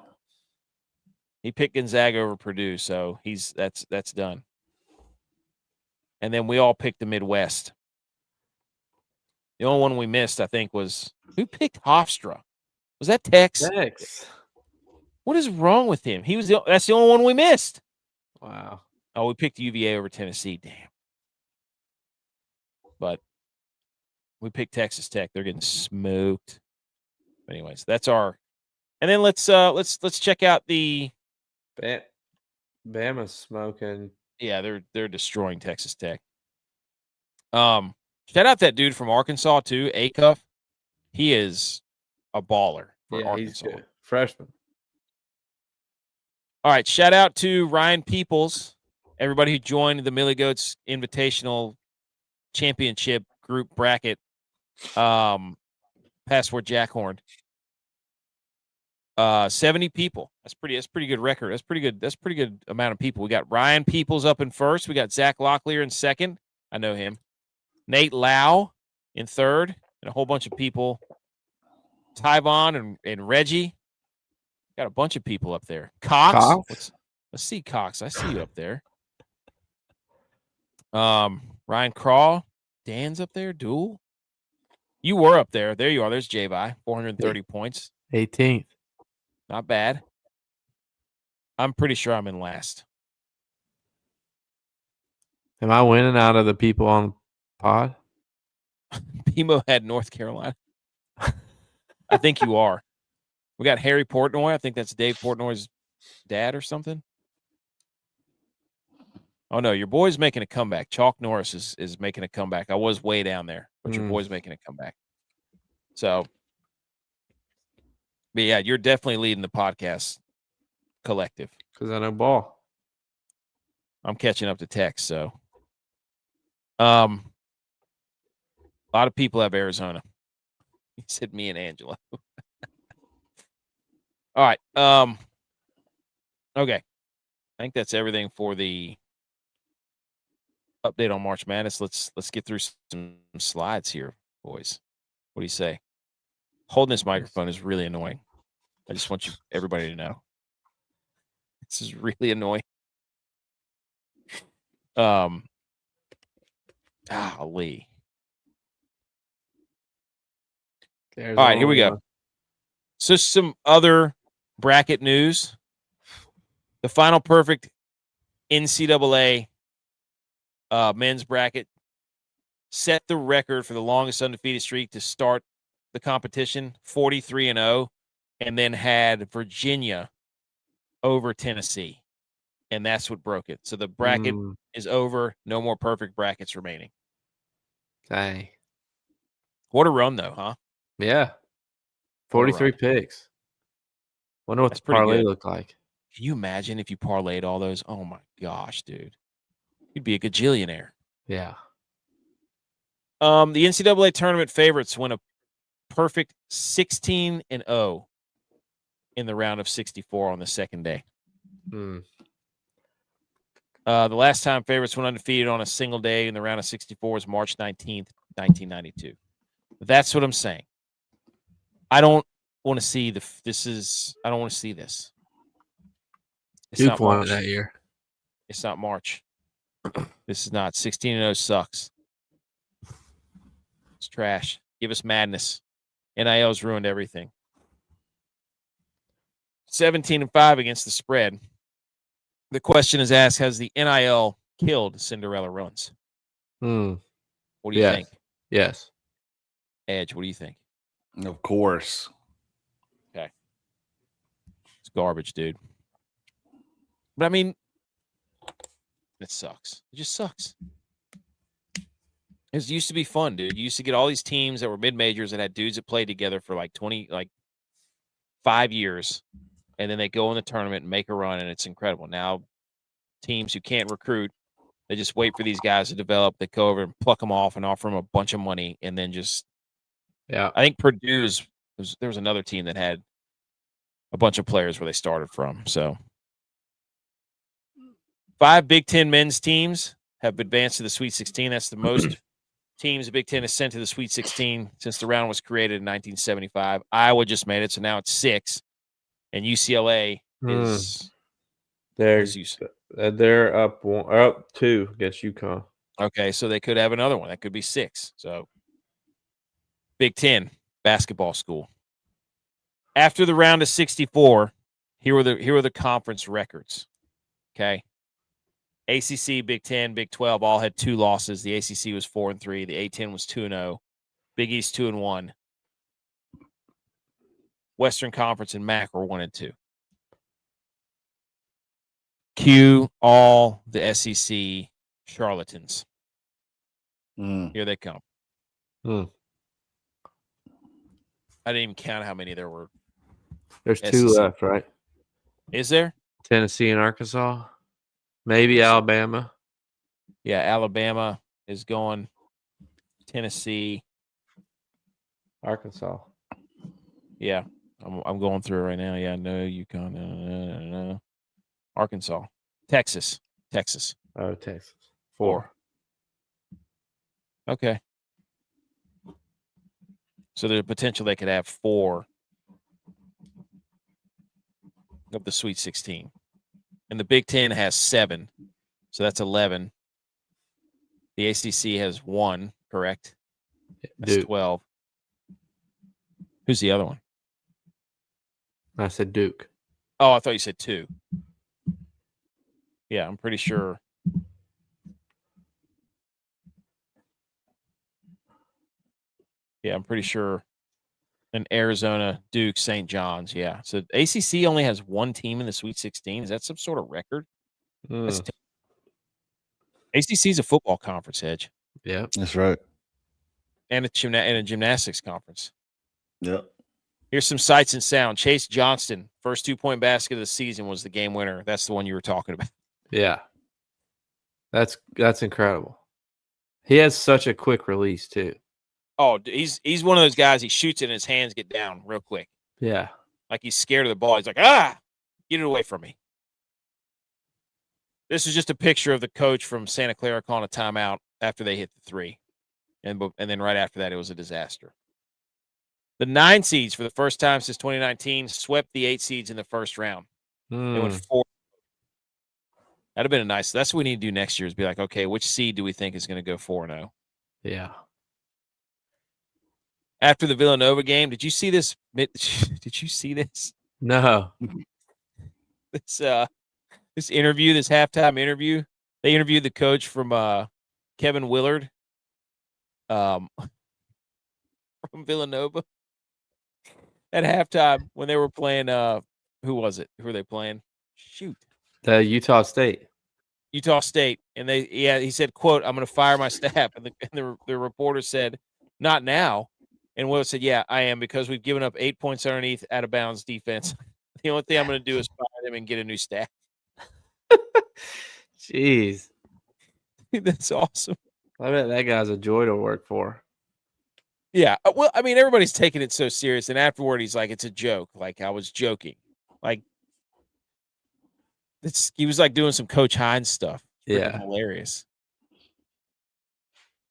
He picked Gonzaga over Purdue, so that's done. And then we all picked the Midwest. The only one we missed, I think, was who picked Hofstra? Was that Tex? Tex. What is wrong with him? That's the only one we missed. Wow. Oh, we picked UVA over Tennessee. Damn. But we picked Texas Tech. They're getting smoked. Anyways, that's our. And then let's check out the. Bama's smoking. Yeah, they're destroying Texas Tech. Shout out that dude from Arkansas too, Acuff. He is a baller for Arkansas. He's good. Freshman. All right, shout out to Ryan Peoples, everybody who joined the Millie Goats Invitational Championship group bracket. Password Jackhorn. 70 people. That's pretty good record. That's pretty good amount of people. We got Ryan Peoples up in first. We got Zach Locklear in second. I know him. Nate Lau in third, and a whole bunch of people. Tyvon and Reggie. Got a bunch of people up there. Cox? Let's see, Cox. I see you up there. Ryan Craw. Dan's up there. Duel. You were up there. There you are. There's J-Vi. 430 points. 18th. Not bad. I'm pretty sure I'm in last. Am I winning out of the people on the pod? Pimo had North Carolina. I think you are. We got Harry Portnoy. I think that's Dave Portnoy's dad or something. Oh, no, your boy's making a comeback. Chalk Norris is making a comeback. I was way down there, but your boy's making a comeback. So, but yeah, you're definitely leading the podcast collective. Because I know ball. I'm catching up to Tex, so. A lot of people have Arizona. He said me and Angela. All right. Okay. I think that's everything for the update on March Madness. Let's get through some slides here, boys. What do you say? Holding this microphone is really annoying. I just want everybody to know. This is really annoying. Golly. All right, here we go. So some other bracket news. The Final Perfect NCAA men's bracket set the record for the longest undefeated streak to start the competition, 43-0, and then had Virginia over Tennessee. And that's what broke it. So the bracket is over. No more perfect brackets remaining. Dang. What a run, though, huh? Yeah. 43 picks. Wonder what That's the pretty parlay good. looked like. Can you imagine if you parlayed all those? Oh my gosh, dude. You'd be a gajillionaire. Yeah. The NCAA tournament favorites win a perfect 16-0 in the round of 64 on the second day. Hmm. The last time favorites went undefeated on a single day in the round of 64 was March 19th, 1992. That's what I'm saying. I don't want to see I don't want to see this. It's Duke not won March. that year. It's not March. This is not 16-0 sucks. It's trash. Give us madness. NIL's ruined everything. 17-5 against the spread. The question is asked, has the NIL killed Cinderella runs? What do you think? Yes. Edge, what do you think? Of course. Okay. It's garbage, dude. But I mean, it sucks. It just sucks. It used to be fun, dude. You used to get all these teams that were mid-majors that had dudes that played together for like 5 years, and then they go in the tournament and make a run, and it's incredible. Now, teams who can't recruit, they just wait for these guys to develop. They go over and pluck them off and offer them a bunch of money, and then just Yeah. I think Purdue's there was another team that had a bunch of players where they started from. So 5 Big Ten men's teams have advanced to the Sweet 16. That's the most teams the Big Ten has sent to the Sweet 16 since the round was created in 1975. Iowa just made it, so now it's 6. And UCLA is They're up 2 against UConn. Okay, so they could have another one. That could be 6. So Big Ten basketball school. After the round of 64, here are the conference records. Okay. ACC, Big Ten, Big 12 all had 2 losses. The ACC was 4-3. The A10 was 2-0. Big East 2-1. Western Conference and MAC were 1-2. Cue all the SEC charlatans. Here they come. I didn't even count how many there were. There's SEC. 2 left, right? Is there? Tennessee and Arkansas. Maybe Alabama. Yeah, Alabama is going. Tennessee. Arkansas. Yeah, I'm going through it right now. Yeah, no, UConn. No. Arkansas. Texas. Oh, Texas. 4. Okay. So there's potential they could have 4 of the Sweet 16. And the Big Ten has 7. So that's 11. The ACC has 1, correct? That's Duke. 12. Who's the other one? I said Duke. Oh, I thought you said 2. Yeah, I'm pretty sure. Yeah, I'm pretty sure. And Arizona, Duke, St. John's. Yeah. So ACC only has 1 team in the Sweet 16. Is that some sort of record? ACC is a football conference, Edge. Yeah, that's right. And a gymnastics conference. Yep. Here's some sights and sound. Chase Johnston, first 2-point basket of the season was the game winner. That's the one you were talking about. Yeah. That's incredible. He has such a quick release too. Oh, he's one of those guys. He shoots it and his hands get down real quick. Yeah. Like he's scared of the ball. He's like, get it away from me. This is just a picture of the coach from Santa Clara calling a timeout after they hit the 3. And then right after that, it was a disaster. The 9 seeds for the first time since 2019 swept the 8 seeds in the first round. They went 4. That'd have been a nice. That's what we need to do next year is be like, okay, which seed do we think is going to go 4-0? Yeah. After the Villanova game, did you see this? Did you see this? No. This interview, this halftime interview. They interviewed the coach from Kevin Willard, from Villanova. At halftime when they were playing, who was it? Who were they playing? Shoot. Utah State. And he said, quote, "I'm going to fire my staff." And the reporter said, "Not now." And Will said, "Yeah, I am, because we've given up 8 points underneath out of bounds defense. The only thing I'm going to do is fire them and get a new staff." Jeez. That's awesome. I bet that guy's a joy to work for. Yeah. Well, I mean, everybody's taking it so serious. And afterward, he's like, "It's a joke. Like, I was joking." Like, he was like doing some Coach Hines stuff. Freaking Yeah. hilarious.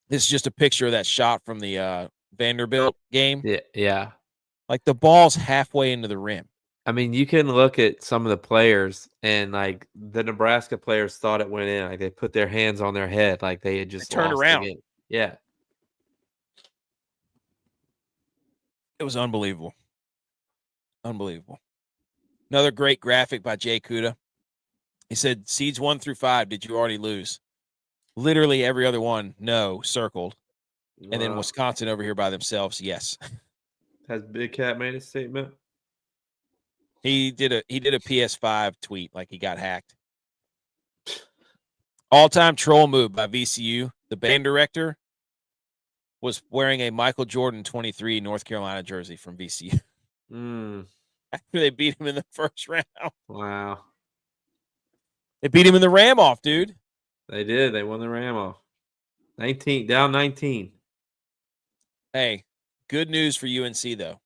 This is just a picture of that shot from the Vanderbilt game. Yeah. Yeah. Like, the ball's halfway into the rim. I mean, you can look at some of the players, and like the Nebraska players thought it went in. Like they put their hands on their head, like they had just turned lost around. the game. Yeah. It was unbelievable. Unbelievable. Another great graphic by Jay Kuda. He said, "Seeds 1 through 5, did you already lose?" Literally every other one, no, circled. And then Wow. Wisconsin over here by themselves, yes. Has Big Cat made a statement? He did a PS5 tweet like he got hacked. All-time troll move by VCU. The band director was wearing a Michael Jordan 23 North Carolina jersey from VCU. After they beat him in the first round. Wow. They beat him in the Ram off, dude. They did. They won the Ram off. 19, down 19. Hey, good news for UNC, though.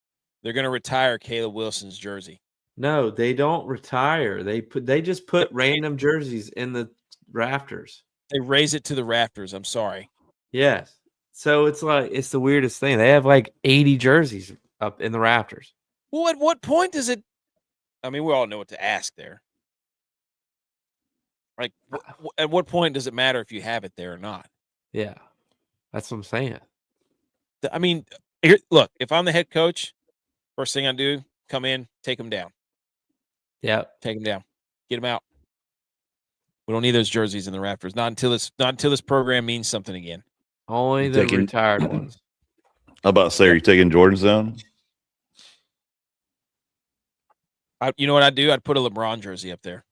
They're going to retire Caleb Wilson's jersey. No, they don't retire. They just put random jerseys in the rafters. They raise it to the rafters. I'm sorry. Yes. So it's like it's the weirdest thing. They have like 80 jerseys up in the rafters. Well, at what point does it? I mean, we all know what to ask there. Like, at what point does it matter if you have it there or not? Yeah, that's what I'm saying. I mean, here, look, if I'm the head coach, first thing I do, come in, take them down. Yeah, take them down, get them out. We don't need those jerseys in the rafters. Not until this program means something again. Only the retired ones. How about say, are you taking Jordan's down? You know what I'd do? I'd put a LeBron jersey up there.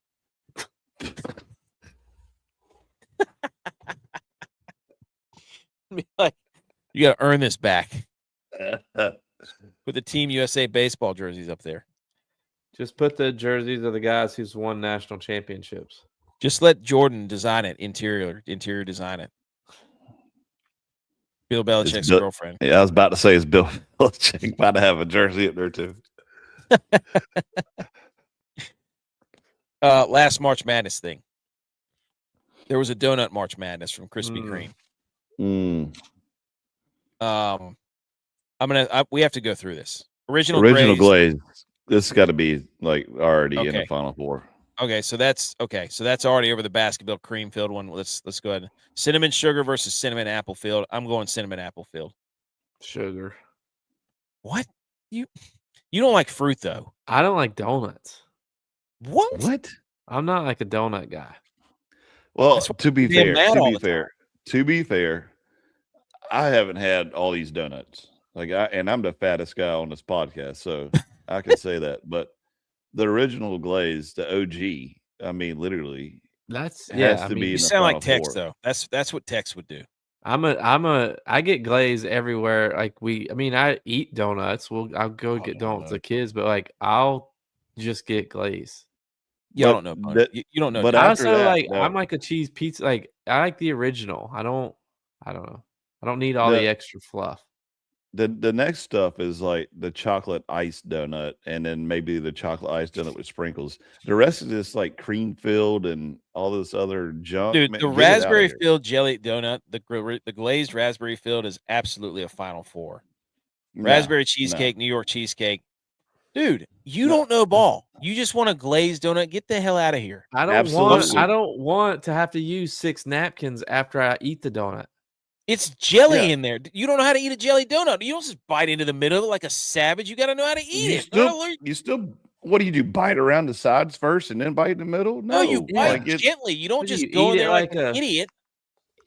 Like, you got to earn this back. Put the Team USA baseball jerseys up there. Just put the jerseys of the guys who's won national championships. Just let Jordan design it, interior design it. Bill Belichick's girlfriend. Yeah, I was about to say, is Bill Belichick about to have a jersey up there too? Last March Madness thing. There was a donut March Madness from Krispy Kreme. We have to go through this. Original glaze. This got to be like already in the Final Four. Okay, so that's already over the basketball cream filled one. Let's go ahead. Cinnamon sugar versus cinnamon apple filled. I'm going cinnamon apple filled. Sugar. What? You don't like fruit though? I don't like donuts. What? I'm not like a donut guy. Well, to be fair, I haven't had all these donuts. And I'm the fattest guy on this podcast, so I can say that. But the original glaze, the OG, I mean, literally, You sound like Tex though. That's what Tex would do. I get glaze everywhere. I eat donuts. I'll go get donuts with the kids, but like I'll just get glaze. You don't know. You don't know. But I also I'm like a cheese pizza. Like I like the original. I don't know. I don't need all the extra fluff. The next stuff is like the chocolate ice donut, and then maybe the chocolate ice donut with sprinkles. The rest is just like cream filled and all this other junk. Dude, the raspberry filled jelly donut, the glazed raspberry filled is absolutely a Final Four. Raspberry cheesecake, New York cheesecake. Dude, you don't know ball. You just want a glazed donut. Get the hell out of here. I don't want to have to use 6 napkins after I eat the donut. It's jelly in there. You don't know how to eat a jelly donut. You don't just bite into the middle like a savage. You got to know how to eat it. What do you do? Bite around the sides first and then bite in the middle? No, you bite gently. You don't just go in there like an idiot.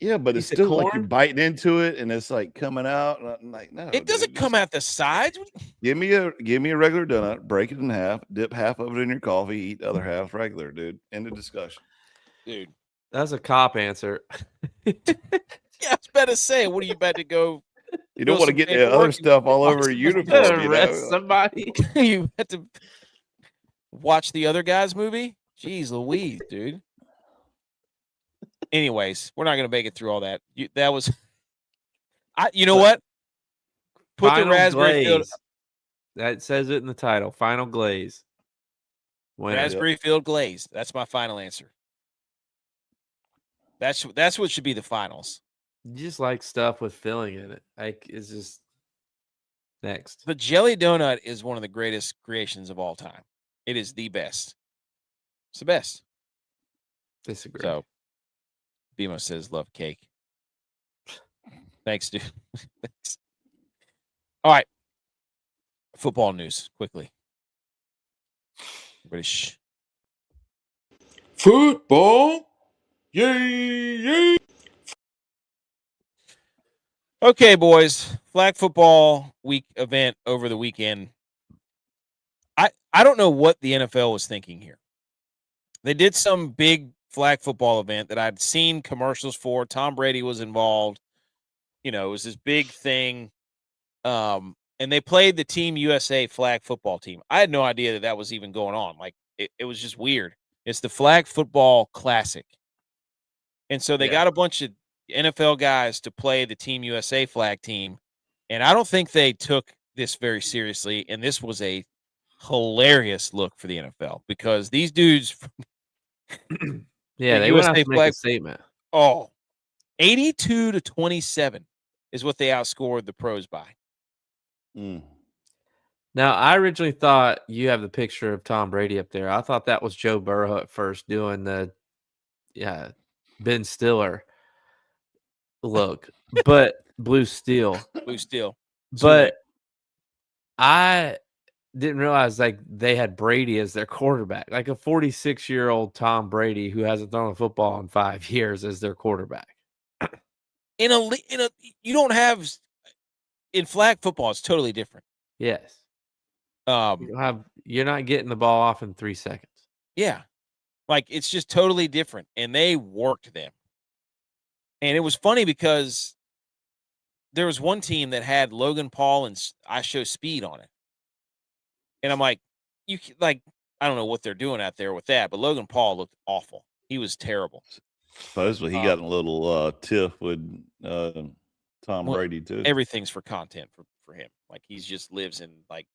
Yeah, but it's still like you're biting into it and it's like coming out. I'm like, no, it doesn't come out the sides. Give me a regular donut, break it in half, dip half of it in your coffee, eat the other half regular, dude. End of discussion. Dude. That's a cop answer. Yeah, I was about to say, what are you about to go You don't Fill want to some get the other paperwork, stuff all watch over a the- uniform. You Arrest know, somebody. you have to watch the other guy's movie. Jeez Louise, dude. Anyways, we're not going to make it through all that. That was, you know what? Put the Final raspberry field, glaze. That says it in the title. Final glaze. Winner. raspberry field glaze. That's my final answer. That's what should be the finals. You just like stuff with filling in it. Like it's just next. The jelly donut is one of the greatest creations of all time. It is the best. It's the best. Disagree. So, Bimo says love cake. Thanks, dude. Thanks. All right. Football news quickly. British. Football. Yay, yay. Okay, boys. Flag football week event over the weekend. I don't know what the NFL was thinking here. They did some big flag football event that I'd seen commercials for. Tom Brady was involved. You know, it was this big thing. And they played the Team USA flag football team. I had no idea that was even going on. Like, it was just weird. It's the Flag Football Classic. And so they got a bunch of NFL guys to play the Team USA flag team. And I don't think they took this very seriously. And this was a hilarious look for the NFL because these dudes, yeah, the they went out USA to make flag- a statement. 82-27 is what they outscored the pros by. Now, I originally thought you have the picture of Tom Brady up there. I thought that was Joe Burrow at first doing the Ben Stiller look, but Blue Steel. Blue Steel. But I didn't realize like they had Brady as their quarterback, like a 46-year-old Tom Brady who hasn't thrown a football in 5 years as their quarterback. In a you don't have in flag football, it's totally different. Yes. You're not getting the ball off in 3 seconds. Yeah. Like it's just totally different. And they worked them. And it was funny because there was one team that had Logan Paul and I Show Speed on it. And I'm like, I don't know what they're doing out there with that, but Logan Paul looked awful. He was terrible. Supposedly he got a little tiff with Tom Brady too. Everything's for content for him. Like he's just lives in like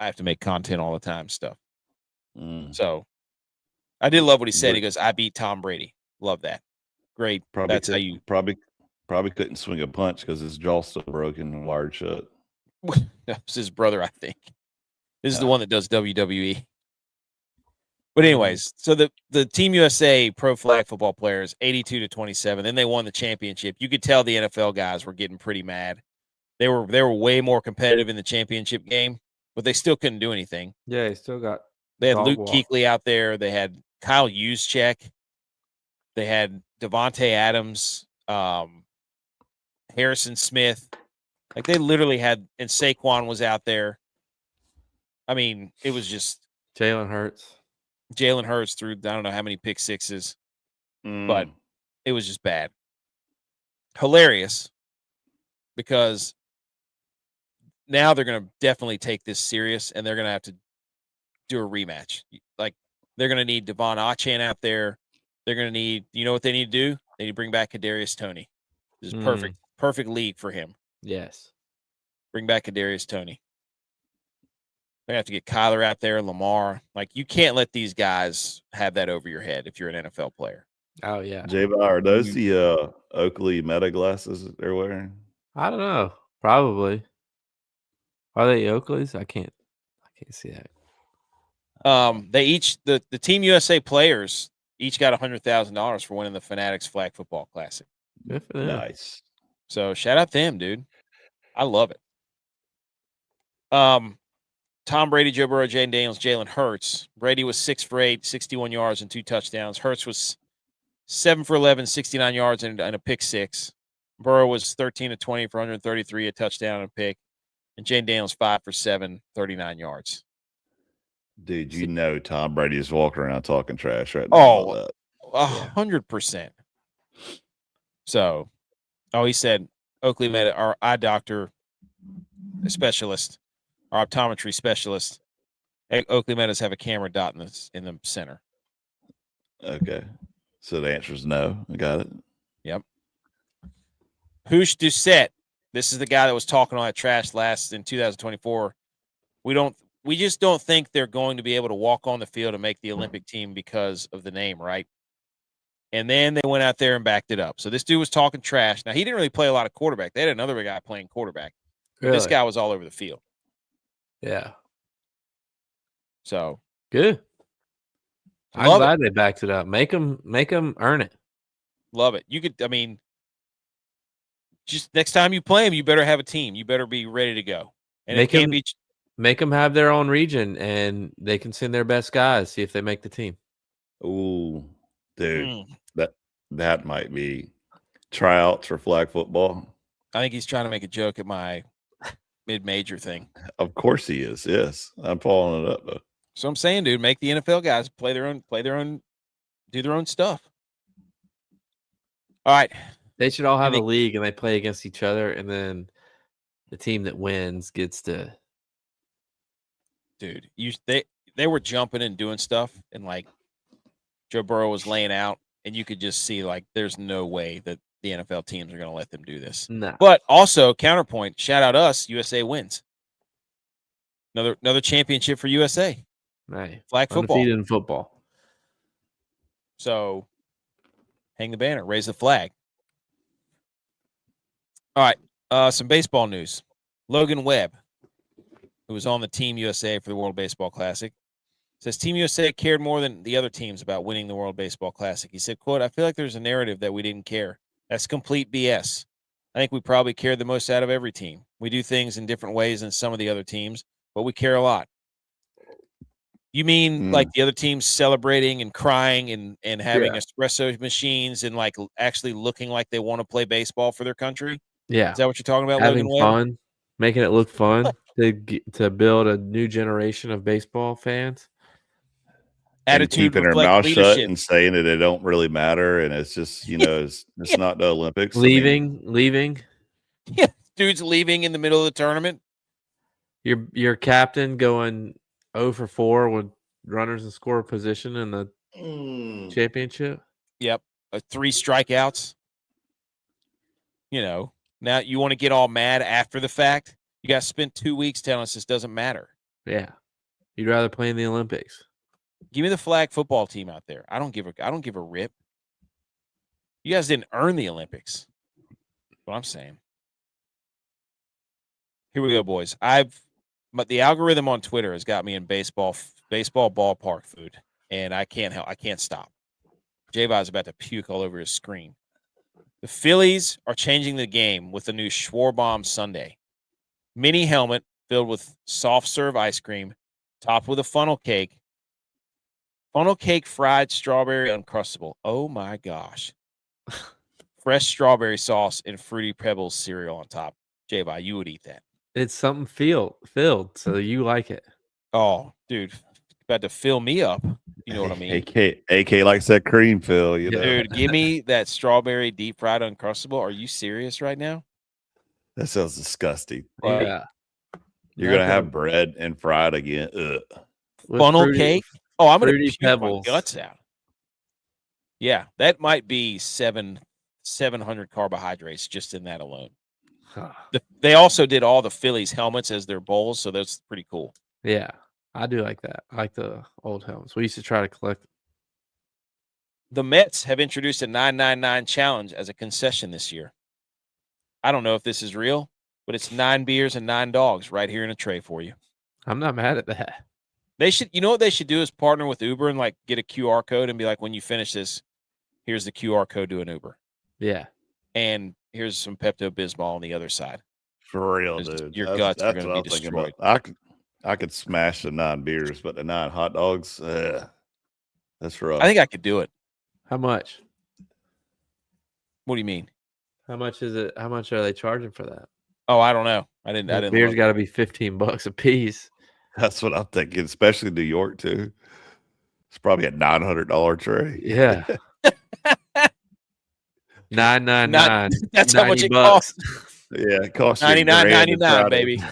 I have to make content all the time stuff. So I did love what he said. He goes, I beat Tom Brady. Love that. Great. That's how you probably couldn't swing a punch because his jaw's still broken and wired shut. That was his brother, I think. This is the one that does WWE. But anyways, so the Team USA pro flag football players, 82-27. Then they won the championship. You could tell the NFL guys were getting pretty mad. They were way more competitive in the championship game, but they still couldn't do anything. Yeah, he still got. They had Luke Kuechly out there. They had Kyle Juszczyk. They had Devontae Adams, Harrison Smith. Like they literally had, and Saquon was out there. I mean, it was just Jalen Hurts threw I don't know how many pick sixes, but it was just bad. Hilarious because now they're going to definitely take this serious and they're going to have to do a rematch. Like they're going to need Devon Achane out there. They're going to need, you know what they need to do? They need to bring back Kadarius Toney. This is perfect league for him. Yes. Bring back Kadarius Toney. They have to get Kyler out there, Lamar. Like you can't let these guys have that over your head if you're an NFL player. Oh yeah. J-Bar, are those the Oakley Meta glasses that they're wearing? I don't know. Probably. Are they Oakleys? I can't see that. They each the Team USA players each got $100,000 for winning the Fanatics Flag Football Classic. Good for them. Nice. So shout out them, dude. I love it. Tom Brady, Joe Burrow, Jaden Daniels, Jalen Hurts. Brady was 6 for 8, 61 yards and 2 touchdowns. Hurts was 7 for 11, 69 yards and a pick 6. Burrow was 13 of 20 for 133, a touchdown and a pick. And Jaden Daniels 5 for 7, 39 yards. Dude, you know Tom Brady is walking around talking trash right now. Oh, 100%. So, he said, Oakley Med, our eye doctor specialist, our optometry specialist. Oakley Meadows have a camera dot in the center. Okay. So the answer is no. I got it. Yep. Hoosh Doucette. This is the guy that was talking all that trash last in 2024. We just don't think they're going to be able to walk on the field and make the Olympic team because of the name, right? And then they went out there and backed it up. So this dude was talking trash. Now, he didn't really play a lot of quarterback. They had another guy playing quarterback. But this guy was all over the field. Yeah. So Good. I'm Love glad they backed it up. Make them earn it. love it. Just next time you play him, you better have a team. You better be ready to go. And Make it can't him- be Make them have their own region, and they can send their best guys. See if they make the team. Ooh, dude, Mm. that might be tryouts for flag football. I think he's trying to make a joke at my mid-major thing. Of course he is. Yes, I'm following it up though. So I'm saying, dude, make the NFL guys play their own, do their own stuff. All right. They should all have And a league, and they play against each other, and then the team that wins gets to. Dude, they were jumping and doing stuff, and like Joe Burrow was laying out, and you could just see like there's no way that the NFL teams are going to let them do this. No. But also counterpoint, shout out us, USA wins. Another championship for USA. Right. Flag football. Undefeated in football. So hang the banner, raise the flag. All right. Some baseball news. Logan Webb, who was on the Team USA for the World Baseball Classic, says Team USA cared more than the other teams about winning the World Baseball Classic. He said, quote, "I feel like there's a narrative that we didn't care. That's complete BS. I think we probably cared the most out of every team. We do things in different ways than some of the other teams, but we care a lot." You mean like the other teams celebrating and crying and having espresso machines and like actually looking like they want to play baseball for their country? Yeah. Is that what you're talking about, Having Logan Webb? fun, making it look fun to build a new generation of baseball fans. And Attitude keeping her reflects mouth shut leadership. and saying that it don't really matter, and it's just it's not the Olympics. Leaving. Yeah, dude's leaving in the middle of the tournament. Your captain going 0 for 4 with runners in score position in the championship. Yep, 3 strikeouts. Now you want to get all mad after the fact? You got to spend 2 weeks telling us this doesn't matter. Yeah, you'd rather play in the Olympics. Give me the flag football team out there. I don't give a rip. You guys didn't earn the Olympics. That's what I'm saying. Here we go, boys. But the algorithm on Twitter has got me in baseball ballpark food, and I can't stop. J-Vi's about to puke all over his screen. The Phillies are changing the game with the new Schwarbomb Sundae. Mini helmet filled with soft serve ice cream, topped with a funnel cake. Funnel cake fried strawberry Uncrustable. Oh my gosh. Fresh strawberry sauce and Fruity Pebbles cereal on top. J-Vi, you would eat that. It's something filled, so you like it. Oh, dude, about to fill me up. You know what I mean? AK likes that cream fill. Dude, give me that strawberry deep fried Uncrustable. Are you serious right now? That sounds disgusting. Yeah. You're gonna have bread and fried again. Ugh. Funnel cake. Oh, I'm gonna puke Pebbles. my guts out. Yeah, that might be 700 carbohydrates just in that alone. They also did all the Phillies helmets as their bowls, so that's pretty cool. Yeah, I do like that. I like the old helmets. We used to try to collect. The Mets have introduced a 999 challenge as a concession this year. I don't know if this is real, but it's 9 beers and 9 dogs right here in a tray for you. I'm not mad at that. They should, what they should do is partner with Uber and like get a QR code and be like, when you finish this, here's the QR code to an Uber. Yeah. And here's some Pepto-Bismol on the other side. For real, dude. Your guts are going to be destroyed. I could smash the 9 beers, but the 9 hot dogs, that's rough. I think I could do it. How much? What do you mean? How much is it? How much are they charging for that? Oh, I don't know. I didn't. Beer's got to be $15 a piece. That's what I'm thinking, especially New York too. It's probably a $900 tray. Yeah. $9.99. That's how much it costs. Yeah, it costs you $99.99, $99.99, baby.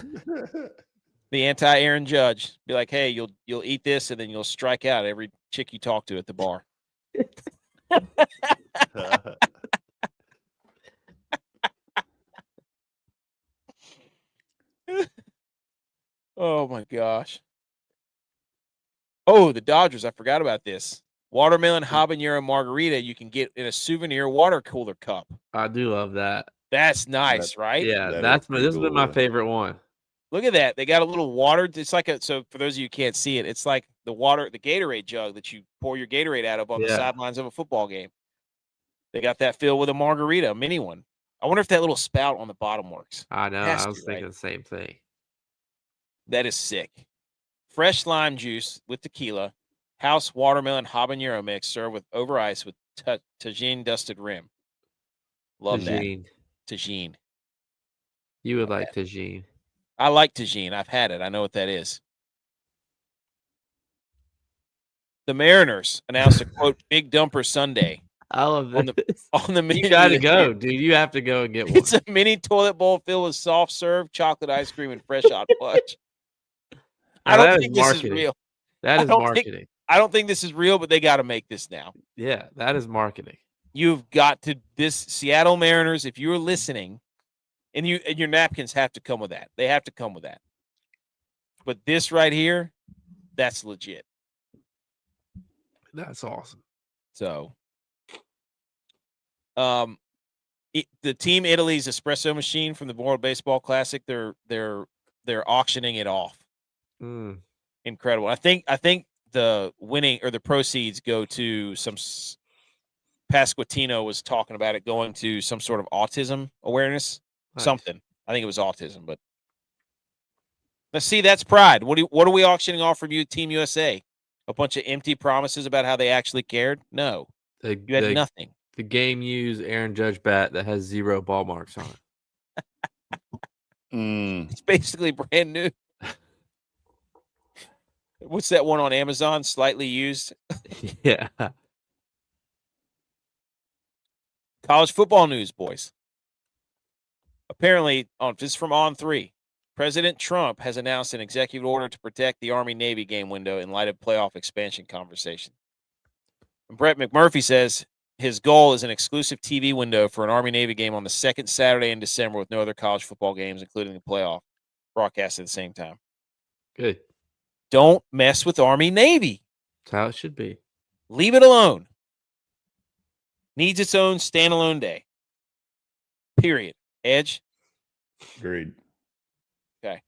The anti-Aaron Judge. Be like, hey, you'll eat this, and then you'll strike out every chick you talk to at the bar. Oh my gosh. Oh, the Dodgers. I forgot about this. Watermelon habanero margarita you can get in a souvenir water cooler cup. I do love that. That's nice, right? Yeah, That is this has been my cool. favorite one. Look at that. They got a little water. It's like so for those of you who can't see it, it's like the Gatorade jug that you pour your Gatorade out of on the sidelines of a football game. They got that filled with a margarita, a mini one. I wonder if that little spout on the bottom works. I know. Has I was to, thinking right? the same thing. That is sick. Fresh lime juice with tequila, house watermelon habanero mix served with over ice with tagine dusted rim. Love Tagine. that. Tagine. You would like tagine. I like tagine. I've had it. I know what that is. The Mariners announced a, quote, big dumper Sunday. I love this. On the menu. You got to go, dude. You have to go and get one. It's a mini toilet bowl filled with soft serve, chocolate ice cream, and fresh hot fudge. I don't think this is real. That is marketing. I don't think this is real, but they got to make this now. Yeah, that is marketing. You've got to, this Seattle Mariners, if you're listening, and your napkins have to come with that. They have to come with that. But this right here, that's legit. That's awesome. So, the Team Italy's espresso machine from the World Baseball Classic, they're auctioning it off. Incredible. I think the winning or the proceeds go to some. Pasquantino was talking about it going to some sort of autism awareness, something. I think it was autism, but let's see. That's pride. What are we auctioning off from you, Team USA? A bunch of empty promises about how they actually cared? No, you had nothing. The game used Aaron Judge bat that has 0 ball marks on it. It's basically brand new. What's that one on Amazon? Slightly used. Yeah. College football news, boys. Apparently, this is from On3. President Trump has announced an executive order to protect the Army-Navy game window in light of playoff expansion conversation. And Brett McMurphy says his goal is an exclusive TV window for an Army-Navy game on the second Saturday in December with no other college football games, including the playoff, broadcast at the same time. Good. Don't mess with Army-Navy. That's how it should be. Leave it alone. Needs its own standalone day. Period. Edge? Agreed. Okay.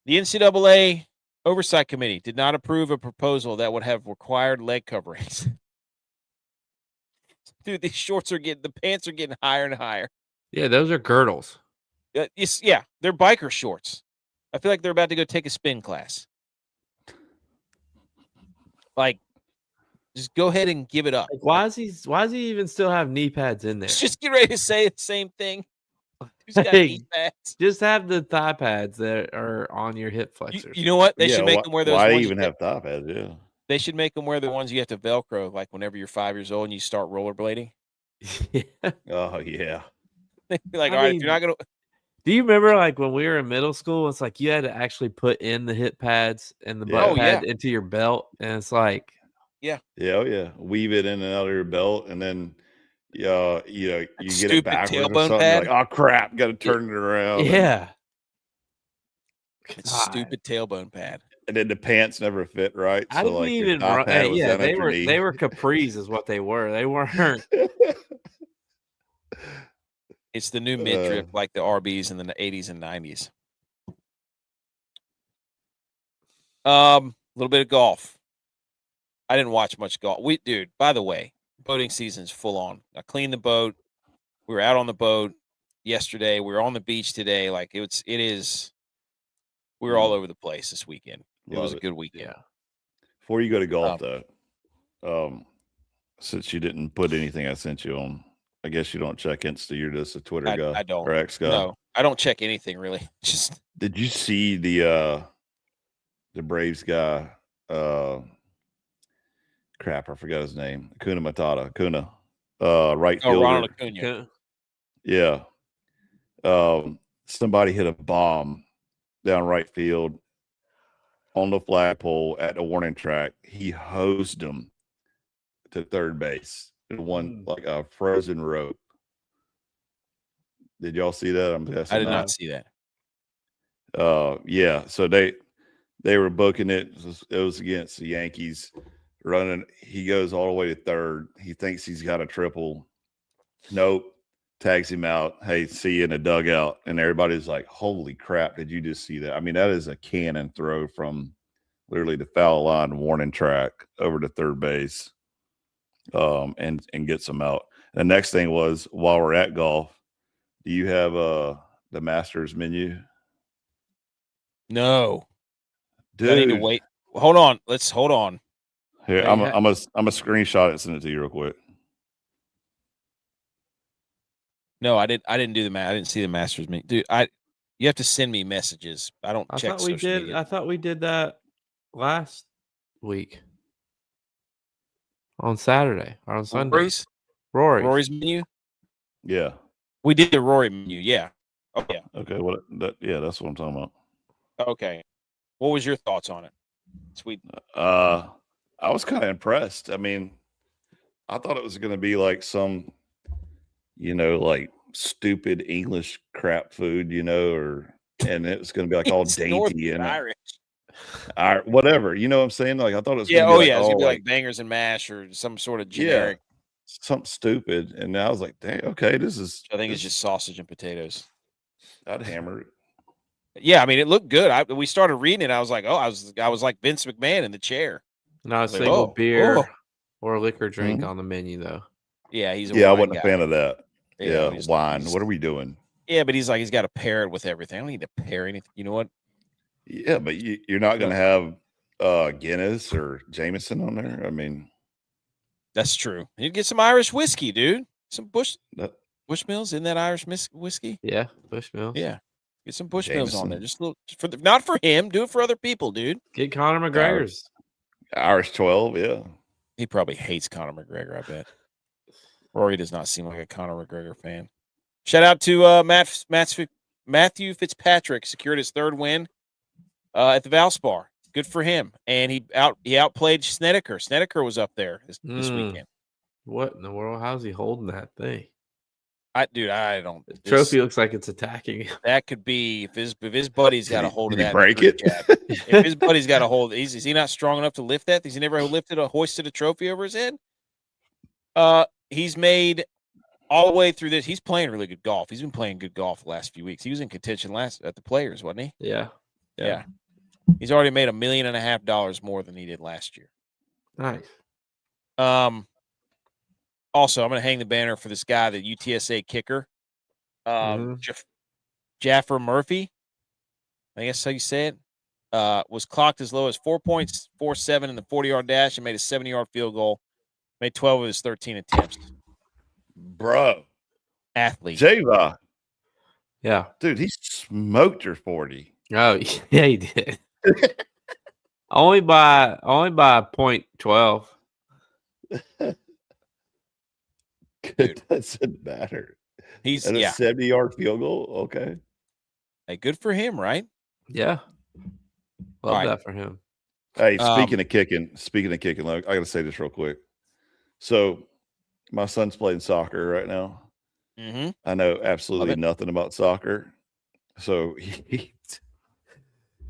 The NCAA Oversight Committee did not approve a proposal that would have required leg coverings. Dude, the pants are getting higher and higher. Yeah, those are girdles. Yeah, they're biker shorts. I feel like they're about to go take a spin class. Like, just go ahead and give it up. Like, why does he even still have knee pads in there? Just get ready to say the same thing. Who's got knee pads? Just have the thigh pads that are on your hip flexors. You know what? They should make them wear those. Why ones even have thigh pads? Yeah. They should make them wear the ones you have to Velcro, like whenever you're 5 years old and you start rollerblading. Yeah. Oh yeah. They'd be like, all right, if you're not gonna. Do you remember like when we were in middle school? It's like you had to actually put in the hip pads and the butt pad into your belt, and it's like, yeah, weave it in and out of your belt, and then you get it backwards or something. You're like, oh crap, got to turn it around. Yeah, stupid tailbone pad. And then the pants never fit right. I didn't even. Yeah, they were capris, is what they were. They weren't. It's the new midriff, like the RBs in the 80s and 90s. A little bit of golf. I didn't watch much golf. By the way, boating season's full on. I cleaned the boat. We were out on the boat yesterday. We were on the beach today. Like it is. We were all over the place this weekend. It was a good weekend. Yeah. Before you go to golf, though, since you didn't put anything I sent you on, I guess you don't check Insta. You're just a Twitter guy. I don't. Or X guy. No, I don't check anything really. Just. Did you see the Braves guy? Crap, I forgot his name. Acuna Matata. Right fielder. Ronald Acuna. Yeah. Somebody hit a bomb down right field on the flagpole at the warning track. He hosed them to third base in one like a frozen rope. Did y'all see that? I'm guessing I did not. not see that. Yeah. So they were booking it. It was against the Yankees running. He goes all the way to third. He thinks he's got a triple. Nope. Tags him out. Hey, see you in the dugout. And everybody's like, holy crap, did you just see that? I mean, that is a cannon throw from literally the foul line warning track over to third base. And gets them out. The next thing was, while we're at golf, do you have the Masters menu? No. Dude, I need to wait. Hold on. Let's hold on. Here, Hey, I'm a screenshot it and send it to you real quick. No, I didn't do the I didn't see the Masters meet. Dude, you have to send me messages. I don't check thought we social did. media. I thought we did that last week on Saturday or on Sunday. Rory's menu. Yeah. We did the Rory menu. Yeah. Oh yeah. Okay. That's what I'm talking about. Okay. What was your thoughts on it? Sweet. I was kind of impressed. I mean, I thought it was going to be like some, like stupid English crap food, and it was going to be like all dainty and Irish. Whatever. You know what I'm saying? Like I thought it was. Yeah. Gonna be It's all gonna be like bangers and mash or some sort of generic. Yeah, something stupid. And I was like, dang, okay, this is. I think it's just sausage and potatoes. I'd hammer it. Yeah, I mean, it looked good. We started reading it. I was like, oh, I was like Vince McMahon in the chair. Not a Like, single beer oh. or liquor drink on the menu, though. Yeah, he's a I wine wasn't guy. a fan of that. Yeah, he's- wine. What are we doing? Yeah, but he's got to pair it with everything. I don't need to pair anything. You know what? Yeah, but you're not going to have Guinness or Jameson on there. I mean, that's true. You get some Irish whiskey, dude. Some Bushmills in that Irish whiskey. Yeah, Bushmills. Yeah, get some Bushmills on there. Just a little, not for him. Do it for other people, dude. Get Conor McGregor's Irish 12. Yeah, he probably hates Conor McGregor. I bet. Rory does not seem like a Conor McGregor fan. Shout out to Matthew Fitzpatrick, secured his third win at the Valspar. Good for him. And he outplayed Snedeker. Snedeker was up there this weekend. What in the world? How's he holding that thing? I don't. The trophy looks like it's attacking him. That could be if his buddy's got a hold of that. Break it. If his buddy's got a hold, is he not strong enough to lift that? Has he never hoisted a trophy over his head? He's made all the way through this. He's playing really good golf. He's been playing good golf the last few weeks. He was in contention at the Players, wasn't he? Yeah. He's already made $1.5 million more than he did last year. Nice. Also, I'm going to hang the banner for this guy, the UTSA kicker, Jaffer Murphy. I guess how you say it. Was clocked as low as 4.47 in the 40-yard dash and made a 70-yard field goal. Made 12 of his 13 attempts. Bro. Athlete. Java. Yeah. Dude, he smoked your 40. Oh, yeah, he did. only by 0.12. It doesn't matter. He's a 70-yard field goal. Okay. Hey, good for him, right? Yeah. Love that for him. Hey, speaking of kicking, look, I got to say this real quick. So, my son's playing soccer right now. Mm-hmm. I know absolutely nothing about soccer. So, he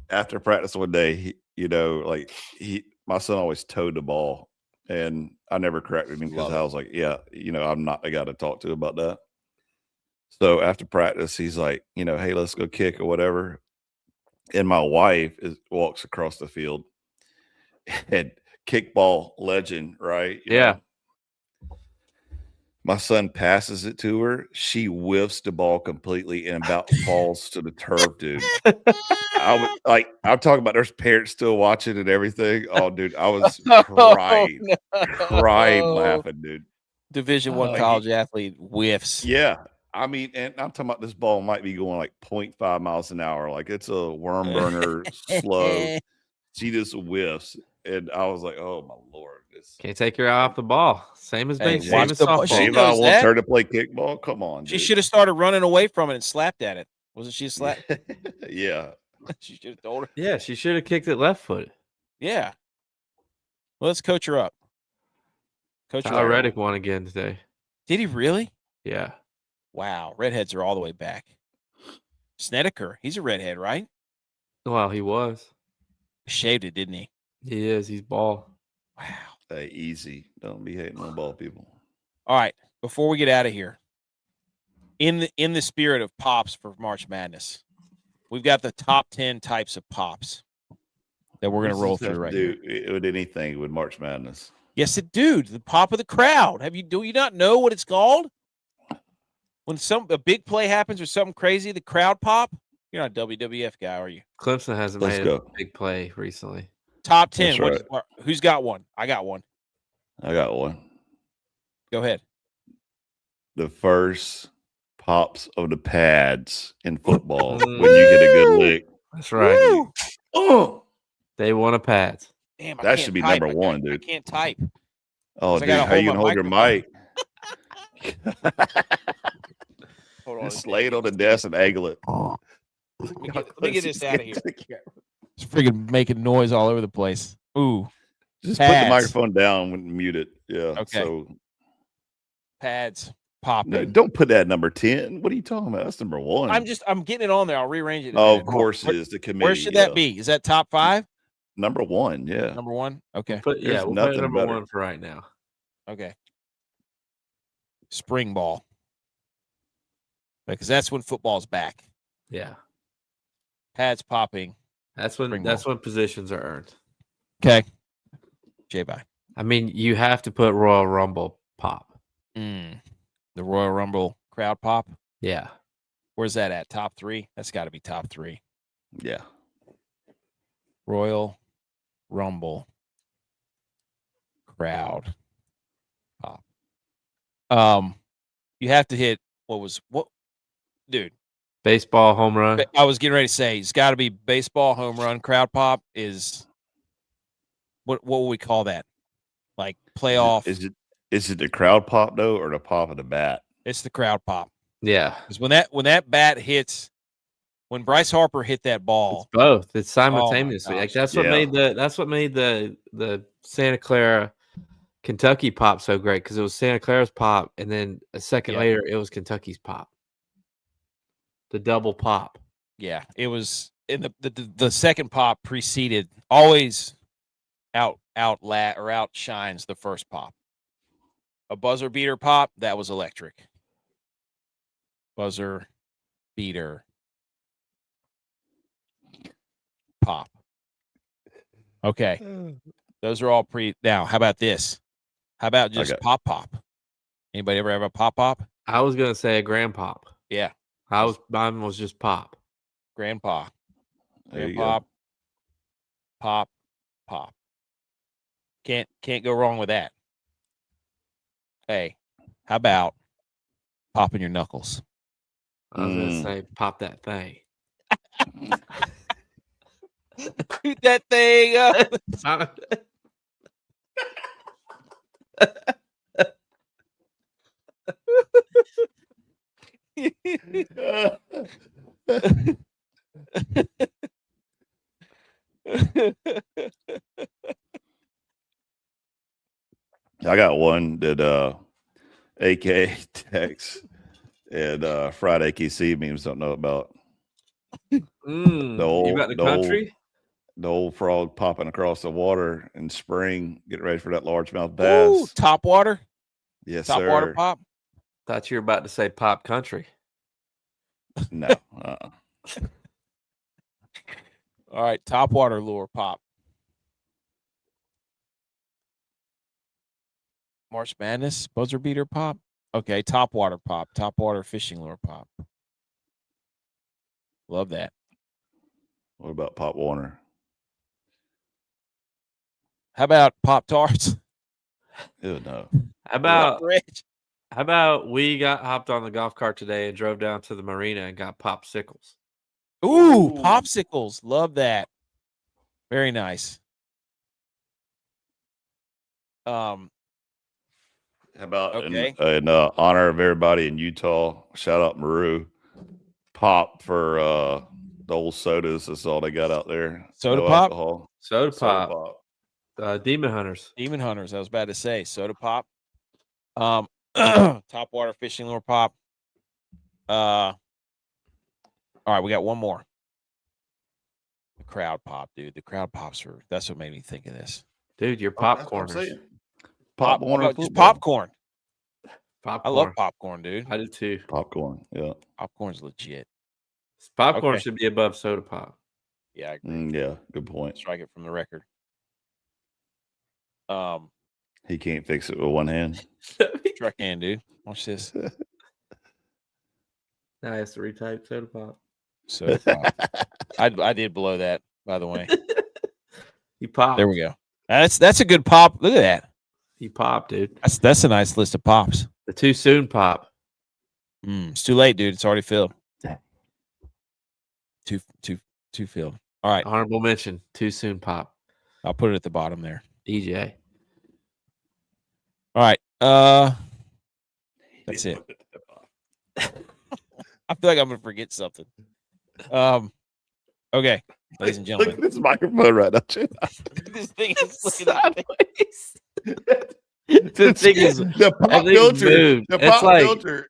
after practice one day, my son always towed the ball, and I never corrected him because I was like, I'm not the guy to talk to about that. So after practice, he's like, hey, let's go kick or whatever. And my wife walks across the field, and kickball legend, right? You know, my son passes it to her. She whiffs the ball completely and about falls to the turf, dude. I'm talking about there's parents still watching and everything. Oh, dude, I was crying laughing, dude. Division I college athlete whiffs. Yeah. I mean, and I'm talking about this ball might be going like 0.5 miles an hour. Like it's a worm burner, slow. She just whiffs. And I was like, oh my Lord, is. Can't take your eye off the ball. Same as Hey, same watch as the ball. She softball. knows J-Ball wants that. her to play kickball. Come on, She dude. should have started running away from it and slapped at it. Wasn't she a slap? Yeah. She should have told her. Yeah, she should have kicked it left foot. Yeah. Well, let's coach her up. Coach her Tyler up. Reddick won again today. Did he really? Yeah. Wow. Redheads are all the way back. Snedeker, he's a redhead, right? Well, he was. Shaved it, didn't he? He is. He's ball. Wow. Hey, easy. Don't be hating on ball people. All right. Before we get out of here, in the spirit of pops for March Madness, we've got the top 10 types of pops that we're going to roll through right here. Do with anything with March Madness. Yes, it dude, the pop of the crowd. Do you not know what it's called? When a big play happens or something crazy, the crowd pop. You're not a WWF guy, are you? Clemson hasn't Let's made go. a big play recently. Top 10. That's Who's got one? I got one. I got one. Go ahead. The first pops of the pads in football when you get a good lick. That's right. Woo! Oh, They won a pads. Damn, I that can't should be type. number one, I dude. can't type. Oh, 'Cause I dude, gotta how you hold gonna my hold your mic? Hold on. Just lay it on the desk and angle it. Let me get this out of here. It's freaking making noise all over the place. Ooh, Just Pads. put the microphone down and mute it. Yeah. Okay. So pads popping. no, don't put that at number 10. What are you talking about? That's number one. I'm getting it on there. I'll rearrange it. in a Oh, minute. of course it is the committee. Where should that be? Is that top 5? Number one, yeah. Number 1? Okay. We'll There's put it nothing number better. 1 for right now. Okay. Spring ball. Because that's when football's back. Yeah. Pads popping. That's when Spring that's ball. when positions are earned. Okay. J-Bye. I mean, you have to put Royal Rumble pop. The Royal Rumble crowd pop. Yeah. Where's that at? Top 3? That's got to be top 3. Yeah. Royal Rumble crowd pop. You have to hit what dude? Baseball home run. I was getting ready to say it's got to be baseball home run crowd pop is what will we call that? Like playoff. Is it the crowd pop though, or the pop of the bat? It's the crowd pop. Yeah. Because when that bat hits, when Bryce Harper hit that ball, It's both. It's simultaneously. Like gosh. that's what made the Santa Clara Kentucky pop so great, because it was Santa Clara's pop, and then a second later it was Kentucky's pop. The double pop. yeah, it was in the second pop preceded always outshines the first pop. A buzzer beater pop, that was electric. Buzzer beater pop. Okay. Those are all now, how about this? How about just pop? Anybody ever have a pop? I was gonna say a grand pop. Yeah. Mine was just pop. Grandpa. There you Grandpa. go. Pop. Can't go wrong with that. Hey, how about popping your knuckles? I was gonna say pop that thing. Shoot that thing up. I got one that AK text and Friday KC memes don't know about. You got the country? The old frog popping across the water in spring, getting ready for that largemouth bass. Ooh, top water. Yes, Top sir. water pop. Thought you were about to say pop country. No. All right, top water lure pop. March Madness, buzzer beater pop. Okay, top water pop, top water fishing lure pop. Love that. What about Pop Warner? How about Pop Tarts? Ew, no. How about we got hopped on the golf cart today and drove down to the marina and got popsicles? Ooh, popsicles. Love that. Very nice. Um, How about Okay. in honor of everybody in Utah? Shout out Maru. Pop for the old sodas. That's all they got out there. Soda no pop? alcohol. Soda Soda pop. pop. Demon Hunters. Demon Hunters. I was about to say soda pop. Top water fishing lure pop. All right, we got one more. The crowd pop, dude. The crowd pops that's what made me think of this. Dude, your That's what I'm popcorners. saying. Popcorn or just football? popcorn. Popcorn. I love popcorn, dude. I do too. Popcorn. Yeah. Popcorn's legit. Popcorn Okay. should be above soda pop. Yeah, I agree. Yeah. Good point. Strike it from the record. He can't fix it with one hand. Sure can, dude. Watch this. Now I have to retype soda pop. Soda pop. I did below that, by the way. He popped. There we go. That's a good pop. Look at that. He popped, dude. That's a nice list of pops. The too soon pop. It's too late, dude. It's already filled. Too filled. All right. Honorable mention. Too soon pop. I'll put it at the bottom there. DJ. All right. That's it. I feel like I'm gonna forget something. Okay, ladies and gentlemen. Look at this microphone right now. This thing is looking at me. The thing is, the pop everything's filter. moved. The It's pop like- filter.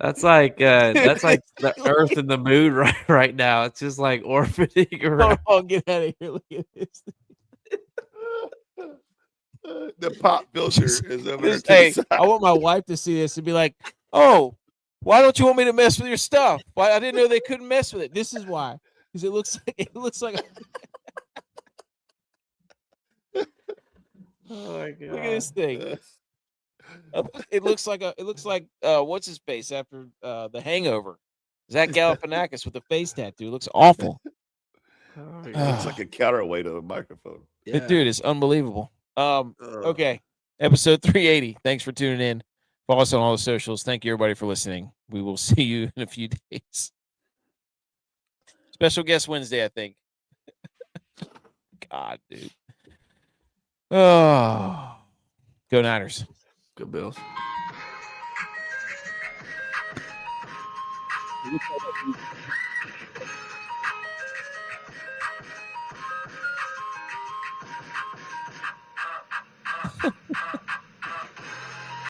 That's like the Earth and the moon right now. It's just like orbiting around. Oh, get out of here! Look at this. The pop filter is over there. Hey, I want my wife to see this and be like, "Oh, why don't you want me to mess with your stuff? Why I didn't know they couldn't mess with it. This is why, because it looks like. Oh my god! Look at this thing. It looks like what's his face after The Hangover? Zach Galifianakis with a face tattoo. It looks awful. Oh my It God. looks like a counterweight of a microphone. Yeah. Dude, it's unbelievable. Okay, episode 380. Thanks for tuning in. Follow us on all the socials. Thank you, everybody, for listening. We will see you in a few days. Special guest Wednesday, I think. God, dude. Oh, go Niners. Good Bills.